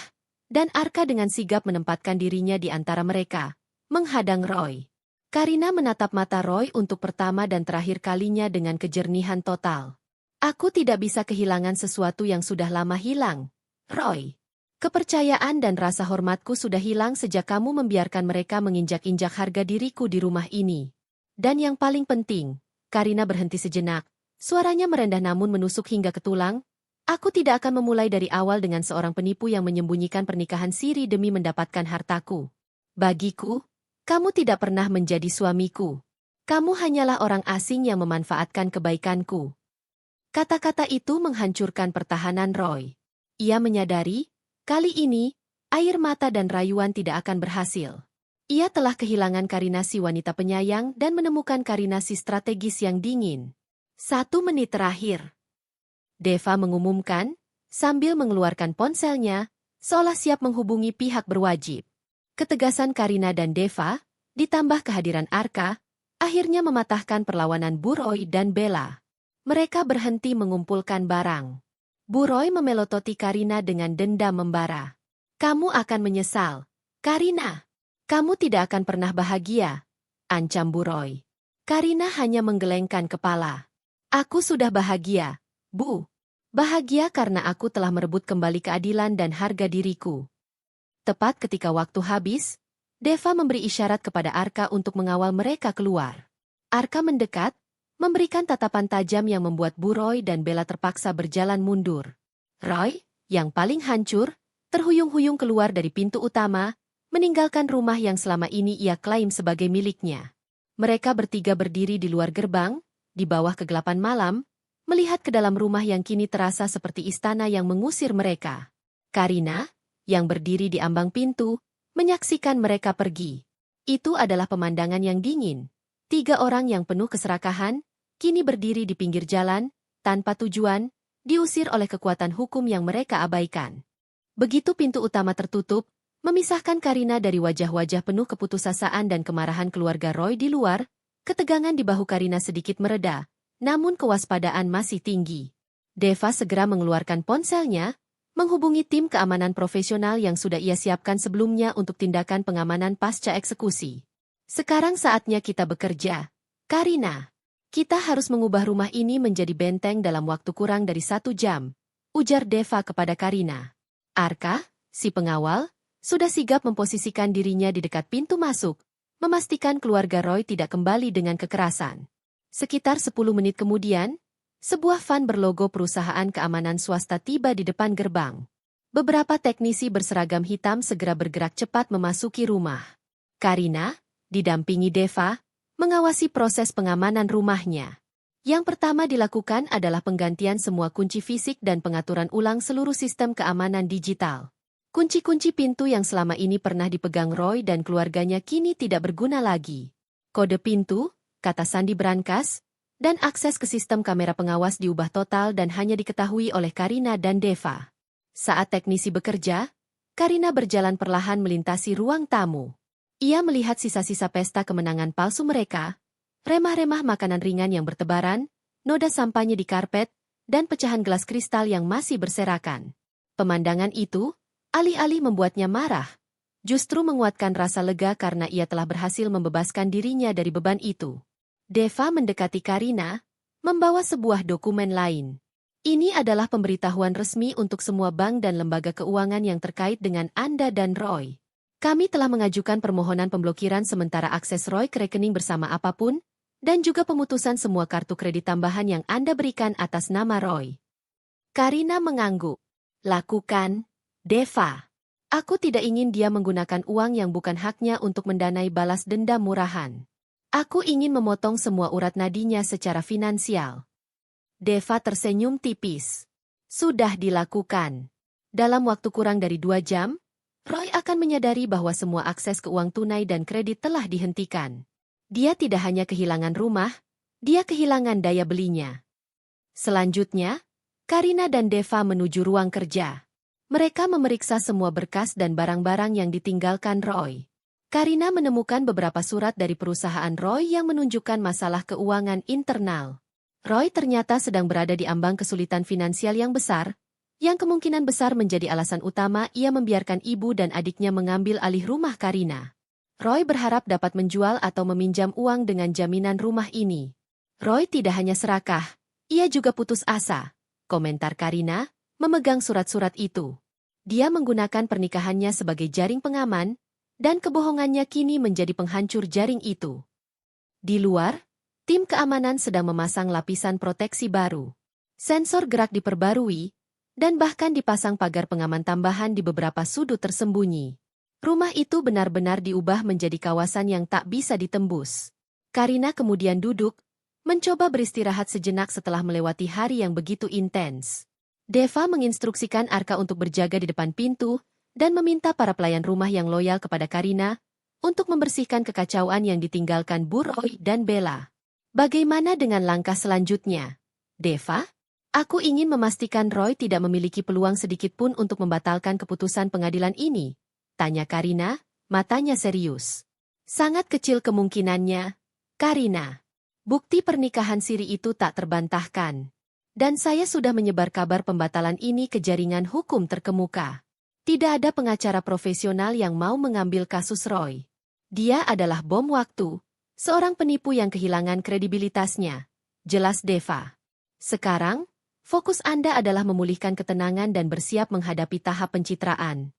[SPEAKER 1] dan Arka dengan sigap menempatkan dirinya di antara mereka, menghadang Roy. Karina menatap mata Roy untuk pertama dan terakhir kalinya dengan kejernihan total. Aku tidak bisa kehilangan sesuatu yang sudah lama hilang, Roy. Kepercayaan dan rasa hormatku sudah hilang sejak kamu membiarkan mereka menginjak-injak harga diriku di rumah ini. Dan yang paling penting, Karina berhenti sejenak, suaranya merendah namun menusuk hingga ke tulang. Aku tidak akan memulai dari awal dengan seorang penipu yang menyembunyikan pernikahan siri demi mendapatkan hartaku. Bagiku, kamu tidak pernah menjadi suamiku. Kamu hanyalah orang asing yang memanfaatkan kebaikanku. Kata-kata itu menghancurkan pertahanan Roy. Ia menyadari, kali ini, air mata dan rayuan tidak akan berhasil. Ia telah kehilangan Karina si wanita penyayang dan menemukan Karina si strategis yang dingin. 1 menit terakhir. Deva mengumumkan, sambil mengeluarkan ponselnya, seolah siap menghubungi pihak berwajib. Ketegasan Karina dan Deva, ditambah kehadiran Arka, akhirnya mematahkan perlawanan Bu Roy dan Bella. Mereka berhenti mengumpulkan barang. Bu Roy memelototi Karina dengan dendam membara. Kamu akan menyesal. Karina, kamu tidak akan pernah bahagia, ancam Bu Roy. Karina hanya menggelengkan kepala. Aku sudah bahagia, Bu. Bahagia karena aku telah merebut kembali keadilan dan harga diriku. Tepat ketika waktu habis, Deva memberi isyarat kepada Arka untuk mengawal mereka keluar. Arka mendekat, memberikan tatapan tajam yang membuat Bu Roy dan Bella terpaksa berjalan mundur. Roy, yang paling hancur, terhuyung-huyung keluar dari pintu utama, meninggalkan rumah yang selama ini ia klaim sebagai miliknya. Mereka bertiga berdiri di luar gerbang, di bawah kegelapan malam, melihat ke dalam rumah yang kini terasa seperti istana yang mengusir mereka. Karina, yang berdiri di ambang pintu, menyaksikan mereka pergi. Itu adalah pemandangan yang dingin. 3 orang yang penuh keserakahan, kini berdiri di pinggir jalan, tanpa tujuan, diusir oleh kekuatan hukum yang mereka abaikan. Begitu pintu utama tertutup, memisahkan Karina dari wajah-wajah penuh keputusasaan dan kemarahan keluarga Roy di luar. Ketegangan di bahu Karina sedikit mereda, namun kewaspadaan masih tinggi. Deva segera mengeluarkan ponselnya, menghubungi tim keamanan profesional yang sudah ia siapkan sebelumnya untuk tindakan pengamanan pasca eksekusi. Sekarang saatnya kita bekerja. Karina, kita harus mengubah rumah ini menjadi benteng dalam waktu kurang dari 1 jam, ujar Deva kepada Karina. Arka, si pengawal, sudah sigap memposisikan dirinya di dekat pintu masuk, memastikan keluarga Roy tidak kembali dengan kekerasan. Sekitar 10 menit kemudian, sebuah van berlogo perusahaan keamanan swasta tiba di depan gerbang. Beberapa teknisi berseragam hitam segera bergerak cepat memasuki rumah. Karina, didampingi Deva, mengawasi proses pengamanan rumahnya. Yang pertama dilakukan adalah penggantian semua kunci fisik dan pengaturan ulang seluruh sistem keamanan digital. Kunci-kunci pintu yang selama ini pernah dipegang Roy dan keluarganya kini tidak berguna lagi. Kode pintu, kata sandi brankas, dan akses ke sistem kamera pengawas diubah total dan hanya diketahui oleh Karina dan Deva. Saat teknisi bekerja, Karina berjalan perlahan melintasi ruang tamu. Ia melihat sisa-sisa pesta kemenangan palsu mereka, remah-remah makanan ringan yang bertebaran, noda sampahnya di karpet, dan pecahan gelas kristal yang masih berserakan. Pemandangan itu, alih-alih membuatnya marah, justru menguatkan rasa lega karena ia telah berhasil membebaskan dirinya dari beban itu. Deva mendekati Karina, membawa sebuah dokumen lain. Ini adalah pemberitahuan resmi untuk semua bank dan lembaga keuangan yang terkait dengan Anda dan Roy. Kami telah mengajukan permohonan pemblokiran sementara akses Roy ke rekening bersama apapun, dan juga pemutusan semua kartu kredit tambahan yang Anda berikan atas nama Roy. Karina mengangguk. Lakukan, Deva. Aku tidak ingin dia menggunakan uang yang bukan haknya untuk mendanai balas dendam murahan. Aku ingin memotong semua urat nadinya secara finansial. Deva tersenyum tipis. Sudah dilakukan. Dalam waktu kurang dari 2 jam, Roy akan menyadari bahwa semua akses ke uang tunai dan kredit telah dihentikan. Dia tidak hanya kehilangan rumah, dia kehilangan daya belinya. Selanjutnya, Karina dan Deva menuju ruang kerja. Mereka memeriksa semua berkas dan barang-barang yang ditinggalkan Roy. Karina menemukan beberapa surat dari perusahaan Roy yang menunjukkan masalah keuangan internal. Roy ternyata sedang berada di ambang kesulitan finansial yang besar, yang kemungkinan besar menjadi alasan utama ia membiarkan ibu dan adiknya mengambil alih rumah Karina. Roy berharap dapat menjual atau meminjam uang dengan jaminan rumah ini. Roy tidak hanya serakah, ia juga putus asa, komentar Karina, memegang surat-surat itu. Dia menggunakan pernikahannya sebagai jaring pengaman, dan kebohongannya kini menjadi penghancur jaring itu. Di luar, tim keamanan sedang memasang lapisan proteksi baru. Sensor gerak diperbarui, dan bahkan dipasang pagar pengaman tambahan di beberapa sudut tersembunyi. Rumah itu benar-benar diubah menjadi kawasan yang tak bisa ditembus. Karina kemudian duduk, mencoba beristirahat sejenak setelah melewati hari yang begitu intens. Deva menginstruksikan Arka untuk berjaga di depan pintu dan meminta para pelayan rumah yang loyal kepada Karina untuk membersihkan kekacauan yang ditinggalkan Bu Roy dan Bella. Bagaimana dengan langkah selanjutnya? Deva? Aku ingin memastikan Roy tidak memiliki peluang sedikitpun untuk membatalkan keputusan pengadilan ini, tanya Karina, matanya serius. Sangat kecil kemungkinannya, Karina. Bukti pernikahan siri itu tak terbantahkan. Dan saya sudah menyebar kabar pembatalan ini ke jaringan hukum terkemuka. Tidak ada pengacara profesional yang mau mengambil kasus Roy. Dia adalah bom waktu, seorang penipu yang kehilangan kredibilitasnya, jelas Deva. Sekarang, fokus Anda adalah memulihkan ketenangan dan bersiap menghadapi tahap pencitraan.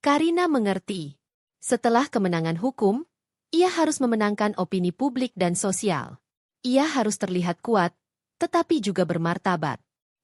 [SPEAKER 1] Karina mengerti. Setelah kemenangan hukum, ia harus memenangkan opini publik dan sosial. Ia harus terlihat kuat, tetapi juga bermartabat.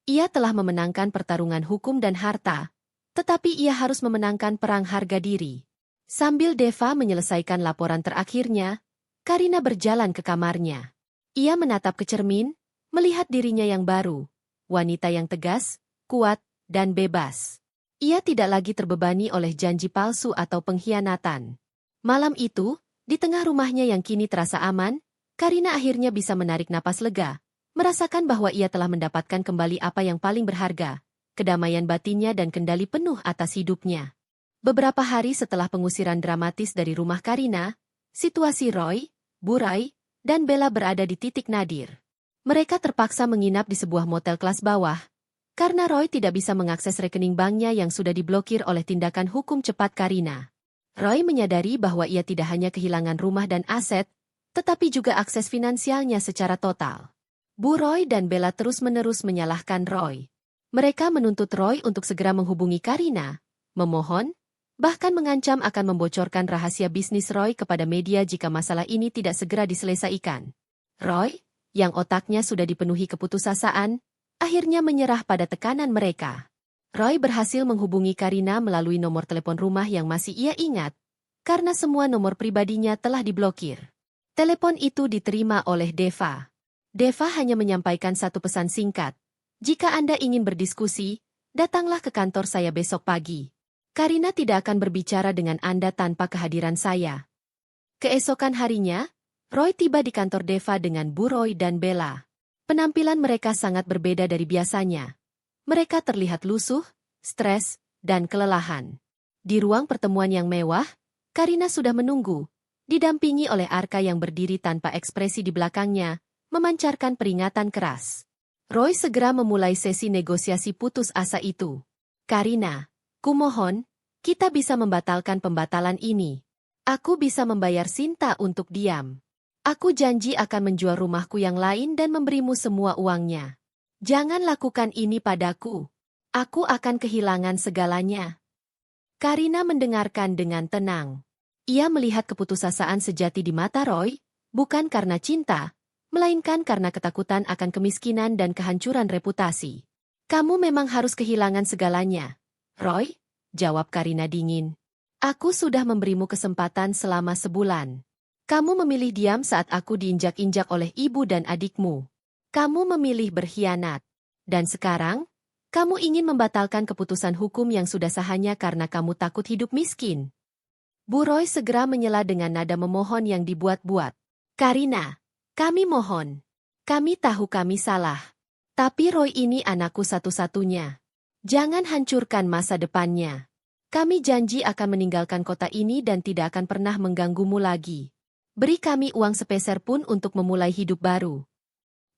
[SPEAKER 1] Ia telah memenangkan pertarungan hukum dan harta, tetapi ia harus memenangkan perang harga diri. Sambil Deva menyelesaikan laporan terakhirnya, Karina berjalan ke kamarnya. Ia menatap ke cermin, melihat dirinya yang baru, wanita yang tegas, kuat, dan bebas. Ia tidak lagi terbebani oleh janji palsu atau pengkhianatan. Malam itu, di tengah rumahnya yang kini terasa aman, Karina akhirnya bisa menarik napas lega, merasakan bahwa ia telah mendapatkan kembali apa yang paling berharga, kedamaian batinnya dan kendali penuh atas hidupnya. Beberapa hari setelah pengusiran dramatis dari rumah Karina, situasi Roy, Bu Roy, dan Bella berada di titik nadir. Mereka terpaksa menginap di sebuah motel kelas bawah, karena Roy tidak bisa mengakses rekening banknya yang sudah diblokir oleh tindakan hukum cepat Karina. Roy menyadari bahwa ia tidak hanya kehilangan rumah dan aset, tetapi juga akses finansialnya secara total. Bu Roy dan Bella terus-menerus menyalahkan Roy. Mereka menuntut Roy untuk segera menghubungi Karina, memohon, bahkan mengancam akan membocorkan rahasia bisnis Roy kepada media jika masalah ini tidak segera diselesaikan. Roy, yang otaknya sudah dipenuhi keputusasaan, akhirnya menyerah pada tekanan mereka. Roy berhasil menghubungi Karina melalui nomor telepon rumah yang masih ia ingat, karena semua nomor pribadinya telah diblokir. Telepon itu diterima oleh Deva. Deva hanya menyampaikan satu pesan singkat. Jika Anda ingin berdiskusi, datanglah ke kantor saya besok pagi. Karina tidak akan berbicara dengan Anda tanpa kehadiran saya. Keesokan harinya, Roy tiba di kantor Deva dengan Bu Roy dan Bella. Penampilan mereka sangat berbeda dari biasanya. Mereka terlihat lusuh, stres, dan kelelahan. Di ruang pertemuan yang mewah, Karina sudah menunggu, didampingi oleh Arka yang berdiri tanpa ekspresi di belakangnya, memancarkan peringatan keras. Roy segera memulai sesi negosiasi putus asa itu. Karina, kumohon, kita bisa membatalkan pembatalan ini. Aku bisa membayar Sinta untuk diam. Aku janji akan menjual rumahku yang lain dan memberimu semua uangnya. Jangan lakukan ini padaku. Aku akan kehilangan segalanya. Karina mendengarkan dengan tenang. Ia melihat keputusasaan sejati di mata Roy, bukan karena cinta, melainkan karena ketakutan akan kemiskinan dan kehancuran reputasi. Kamu memang harus kehilangan segalanya, Roy, jawab Karina dingin. Aku sudah memberimu kesempatan selama sebulan. Kamu memilih diam saat aku diinjak-injak oleh ibu dan adikmu. Kamu memilih berkhianat. Dan sekarang, kamu ingin membatalkan keputusan hukum yang sudah sah hanya karena kamu takut hidup miskin. Bu Roy segera menyela dengan nada memohon yang dibuat-buat. Karina, kami mohon. Kami tahu kami salah. Tapi Roy ini anakku satu-satunya. Jangan hancurkan masa depannya. Kami janji akan meninggalkan kota ini dan tidak akan pernah mengganggumu lagi. Beri kami uang sepeser pun untuk memulai hidup baru.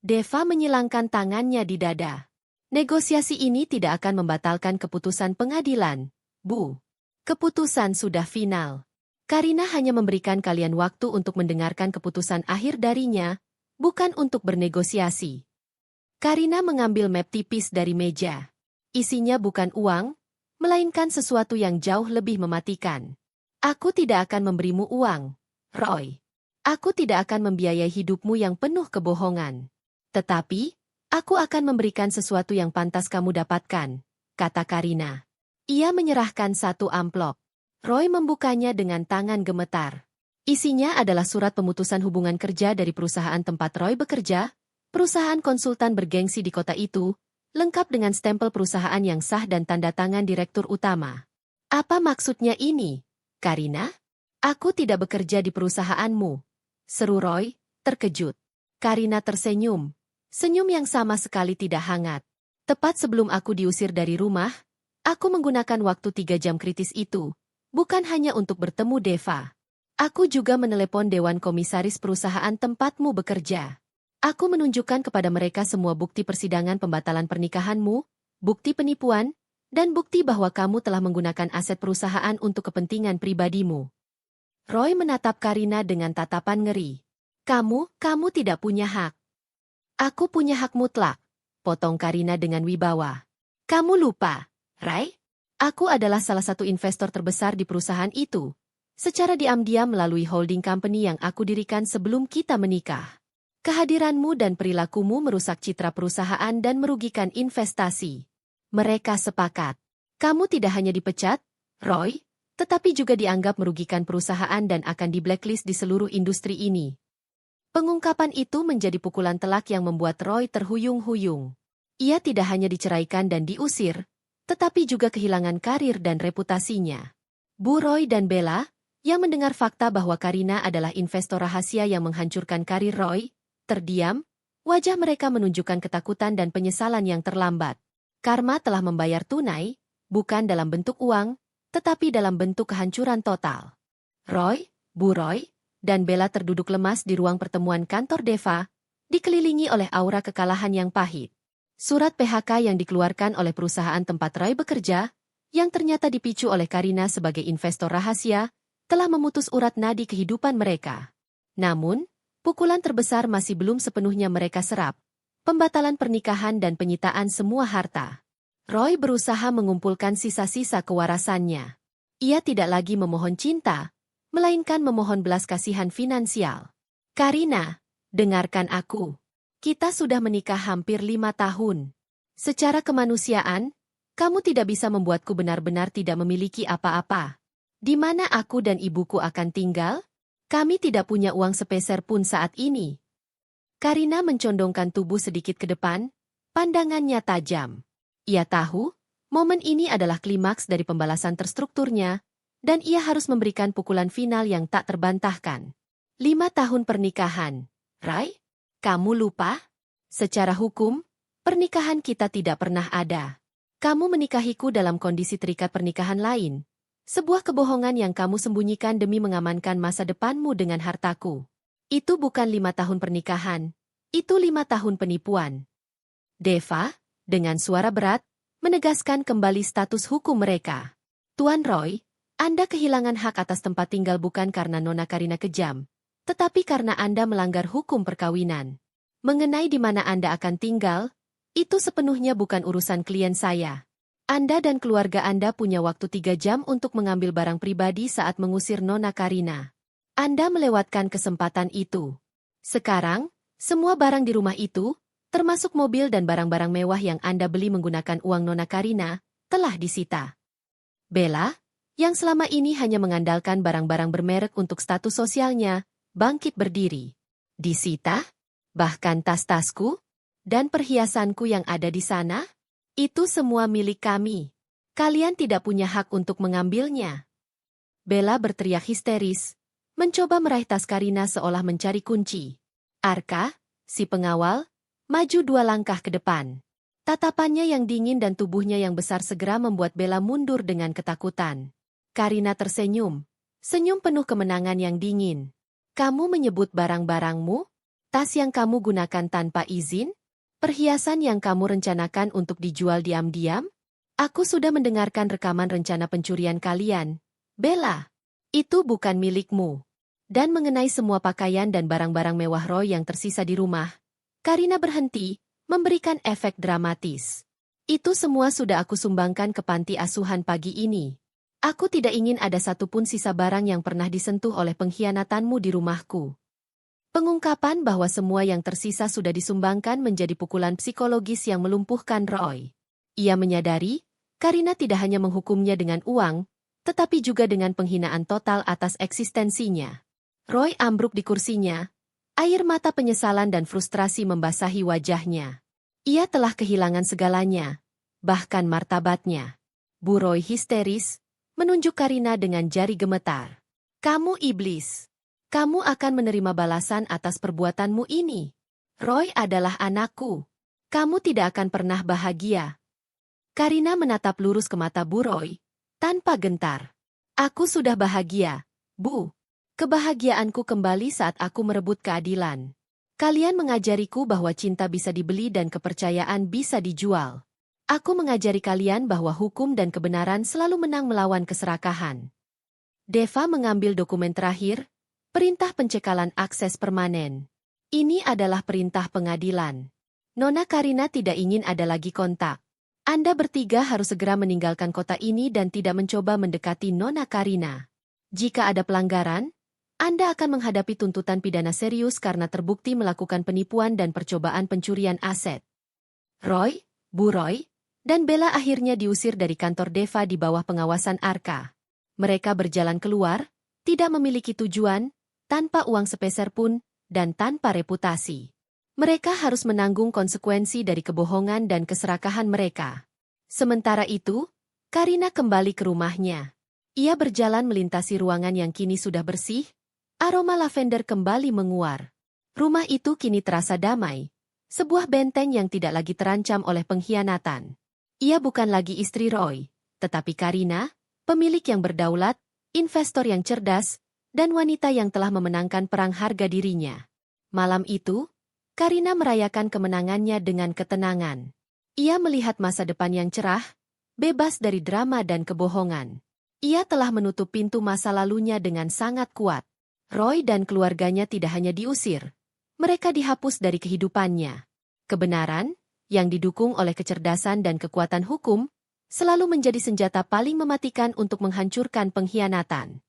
[SPEAKER 1] Deva menyilangkan tangannya di dada. Negosiasi ini tidak akan membatalkan keputusan pengadilan, Bu. Keputusan sudah final. Karina hanya memberikan kalian waktu untuk mendengarkan keputusan akhir darinya, bukan untuk bernegosiasi. Karina mengambil map tipis dari meja. Isinya bukan uang, melainkan sesuatu yang jauh lebih mematikan. Aku tidak akan memberimu uang, Roy. Aku tidak akan membiayai hidupmu yang penuh kebohongan. Tetapi, aku akan memberikan sesuatu yang pantas kamu dapatkan, kata Karina. Ia menyerahkan satu amplop. Roy membukanya dengan tangan gemetar. Isinya adalah surat pemutusan hubungan kerja dari perusahaan tempat Roy bekerja, perusahaan konsultan bergengsi di kota itu, lengkap dengan stempel perusahaan yang sah dan tanda tangan direktur utama. Apa maksudnya ini, Karina? Aku tidak bekerja di perusahaanmu, seru Roy, terkejut. Karina tersenyum, senyum yang sama sekali tidak hangat. Tepat sebelum aku diusir dari rumah, aku menggunakan waktu 3 jam kritis itu, bukan hanya untuk bertemu Deva. Aku juga menelepon Dewan Komisaris perusahaan tempatmu bekerja. Aku menunjukkan kepada mereka semua bukti persidangan pembatalan pernikahanmu, bukti penipuan, dan bukti bahwa kamu telah menggunakan aset perusahaan untuk kepentingan pribadimu. Roy menatap Karina dengan tatapan ngeri. Kamu tidak punya hak. Aku punya hak mutlak, potong Karina dengan wibawa. Kamu lupa, Ray? Aku adalah salah satu investor terbesar di perusahaan itu, secara diam-diam melalui holding company yang aku dirikan sebelum kita menikah. Kehadiranmu dan perilakumu merusak citra perusahaan dan merugikan investasi. Mereka sepakat. Kamu tidak hanya dipecat, Roy, tetapi juga dianggap merugikan perusahaan dan akan di-blacklist di seluruh industri ini. Pengungkapan itu menjadi pukulan telak yang membuat Roy terhuyung-huyung. Ia tidak hanya diceraikan dan diusir, tetapi juga kehilangan karir dan reputasinya. Bu Roy dan Bella, yang mendengar fakta bahwa Karina adalah investor rahasia yang menghancurkan karir Roy, terdiam, wajah mereka menunjukkan ketakutan dan penyesalan yang terlambat. Karma telah membayar tunai, bukan dalam bentuk uang, tetapi dalam bentuk kehancuran total. Roy, Bu Roy, dan Bella terduduk lemas di ruang pertemuan kantor Deva, dikelilingi oleh aura kekalahan yang pahit. Surat PHK yang dikeluarkan oleh perusahaan tempat Roy bekerja, yang ternyata dipicu oleh Karina sebagai investor rahasia, telah memutus urat nadi kehidupan mereka. Namun, pukulan terbesar masih belum sepenuhnya mereka serap. Pembatalan pernikahan dan penyitaan semua harta. Roy berusaha mengumpulkan sisa-sisa kewarasannya. Ia tidak lagi memohon cinta, melainkan memohon belas kasihan finansial. Karina, dengarkan aku. Kita sudah menikah hampir 5 tahun. Secara kemanusiaan, kamu tidak bisa membuatku benar-benar tidak memiliki apa-apa. Di mana aku dan ibuku akan tinggal? Kami tidak punya uang sepeser pun saat ini. Karina mencondongkan tubuh sedikit ke depan, pandangannya tajam. Ia tahu, momen ini adalah klimaks dari pembalasan terstrukturnya, dan ia harus memberikan pukulan final yang tak terbantahkan. 5 tahun pernikahan. Rai, kamu lupa? Secara hukum, pernikahan kita tidak pernah ada. Kamu menikahiku dalam kondisi terikat pernikahan lain. Sebuah kebohongan yang kamu sembunyikan demi mengamankan masa depanmu dengan hartaku. Itu bukan 5 tahun pernikahan. Itu 5 tahun penipuan. Deva, dengan suara berat, menegaskan kembali status hukum mereka. Tuan Roy, Anda kehilangan hak atas tempat tinggal bukan karena Nona Karina kejam, tetapi karena Anda melanggar hukum perkawinan. Mengenai di mana Anda akan tinggal, itu sepenuhnya bukan urusan klien saya. Anda dan keluarga Anda punya waktu 3 jam untuk mengambil barang pribadi saat mengusir Nona Karina. Anda melewatkan kesempatan itu. Sekarang, semua barang di rumah itu, termasuk mobil dan barang-barang mewah yang Anda beli menggunakan uang Nona Karina, telah disita. Bella, yang selama ini hanya mengandalkan barang-barang bermerek untuk status sosialnya, bangkit berdiri. Disita? Bahkan tas-tasku? Dan perhiasanku yang ada di sana? Itu semua milik kami. Kalian tidak punya hak untuk mengambilnya. Bella berteriak histeris, mencoba meraih tas Karina seolah mencari kunci. Arka, si pengawal, maju 2 langkah ke depan. Tatapannya yang dingin dan tubuhnya yang besar segera membuat Bella mundur dengan ketakutan. Karina tersenyum, senyum penuh kemenangan yang dingin. Kamu menyebut barang-barangmu? Tas yang kamu gunakan tanpa izin? Perhiasan yang kamu rencanakan untuk dijual diam-diam? Aku sudah mendengarkan rekaman rencana pencurian kalian. Bella, itu bukan milikmu. Dan mengenai semua pakaian dan barang-barang mewah Roy yang tersisa di rumah, Karina berhenti, memberikan efek dramatis. Itu semua sudah aku sumbangkan ke panti asuhan pagi ini. Aku tidak ingin ada satupun sisa barang yang pernah disentuh oleh pengkhianatanmu di rumahku. Pengungkapan bahwa semua yang tersisa sudah disumbangkan menjadi pukulan psikologis yang melumpuhkan Roy. Ia menyadari, Karina tidak hanya menghukumnya dengan uang, tetapi juga dengan penghinaan total atas eksistensinya. Roy ambruk di kursinya, air mata penyesalan dan frustrasi membasahi wajahnya. Ia telah kehilangan segalanya, bahkan martabatnya. Bu Roy histeris, menunjuk Karina dengan jari gemetar. Kamu iblis. Kamu akan menerima balasan atas perbuatanmu ini. Roy adalah anakku. Kamu tidak akan pernah bahagia. Karina menatap lurus ke mata Bu Roy, tanpa gentar. Aku sudah bahagia, Bu. Kebahagiaanku kembali saat aku merebut keadilan. Kalian mengajariku bahwa cinta bisa dibeli dan kepercayaan bisa dijual. Aku mengajari kalian bahwa hukum dan kebenaran selalu menang melawan keserakahan. Deva mengambil dokumen terakhir, perintah pencekalan akses permanen. Ini adalah perintah pengadilan. Nona Karina tidak ingin ada lagi kontak. Anda bertiga harus segera meninggalkan kota ini dan tidak mencoba mendekati Nona Karina. Jika ada pelanggaran, Anda akan menghadapi tuntutan pidana serius karena terbukti melakukan penipuan dan percobaan pencurian aset. Roy, Bu Roy, dan Bella akhirnya diusir dari kantor Deva di bawah pengawasan Arka. Mereka berjalan keluar, tidak memiliki tujuan, tanpa uang sepeser pun, dan tanpa reputasi. Mereka harus menanggung konsekuensi dari kebohongan dan keserakahan mereka. Sementara itu, Karina kembali ke rumahnya. Ia berjalan melintasi ruangan yang kini sudah bersih, aroma lavender kembali menguar. Rumah itu kini terasa damai, sebuah benteng yang tidak lagi terancam oleh pengkhianatan. Ia bukan lagi istri Roy, tetapi Karina, pemilik yang berdaulat, investor yang cerdas, dan wanita yang telah memenangkan perang harga dirinya. Malam itu, Karina merayakan kemenangannya dengan ketenangan. Ia melihat masa depan yang cerah, bebas dari drama dan kebohongan. Ia telah menutup pintu masa lalunya dengan sangat kuat. Roy dan keluarganya tidak hanya diusir, mereka dihapus dari kehidupannya. Kebenaran, yang didukung oleh kecerdasan dan kekuatan hukum, selalu menjadi senjata paling mematikan untuk menghancurkan pengkhianatan.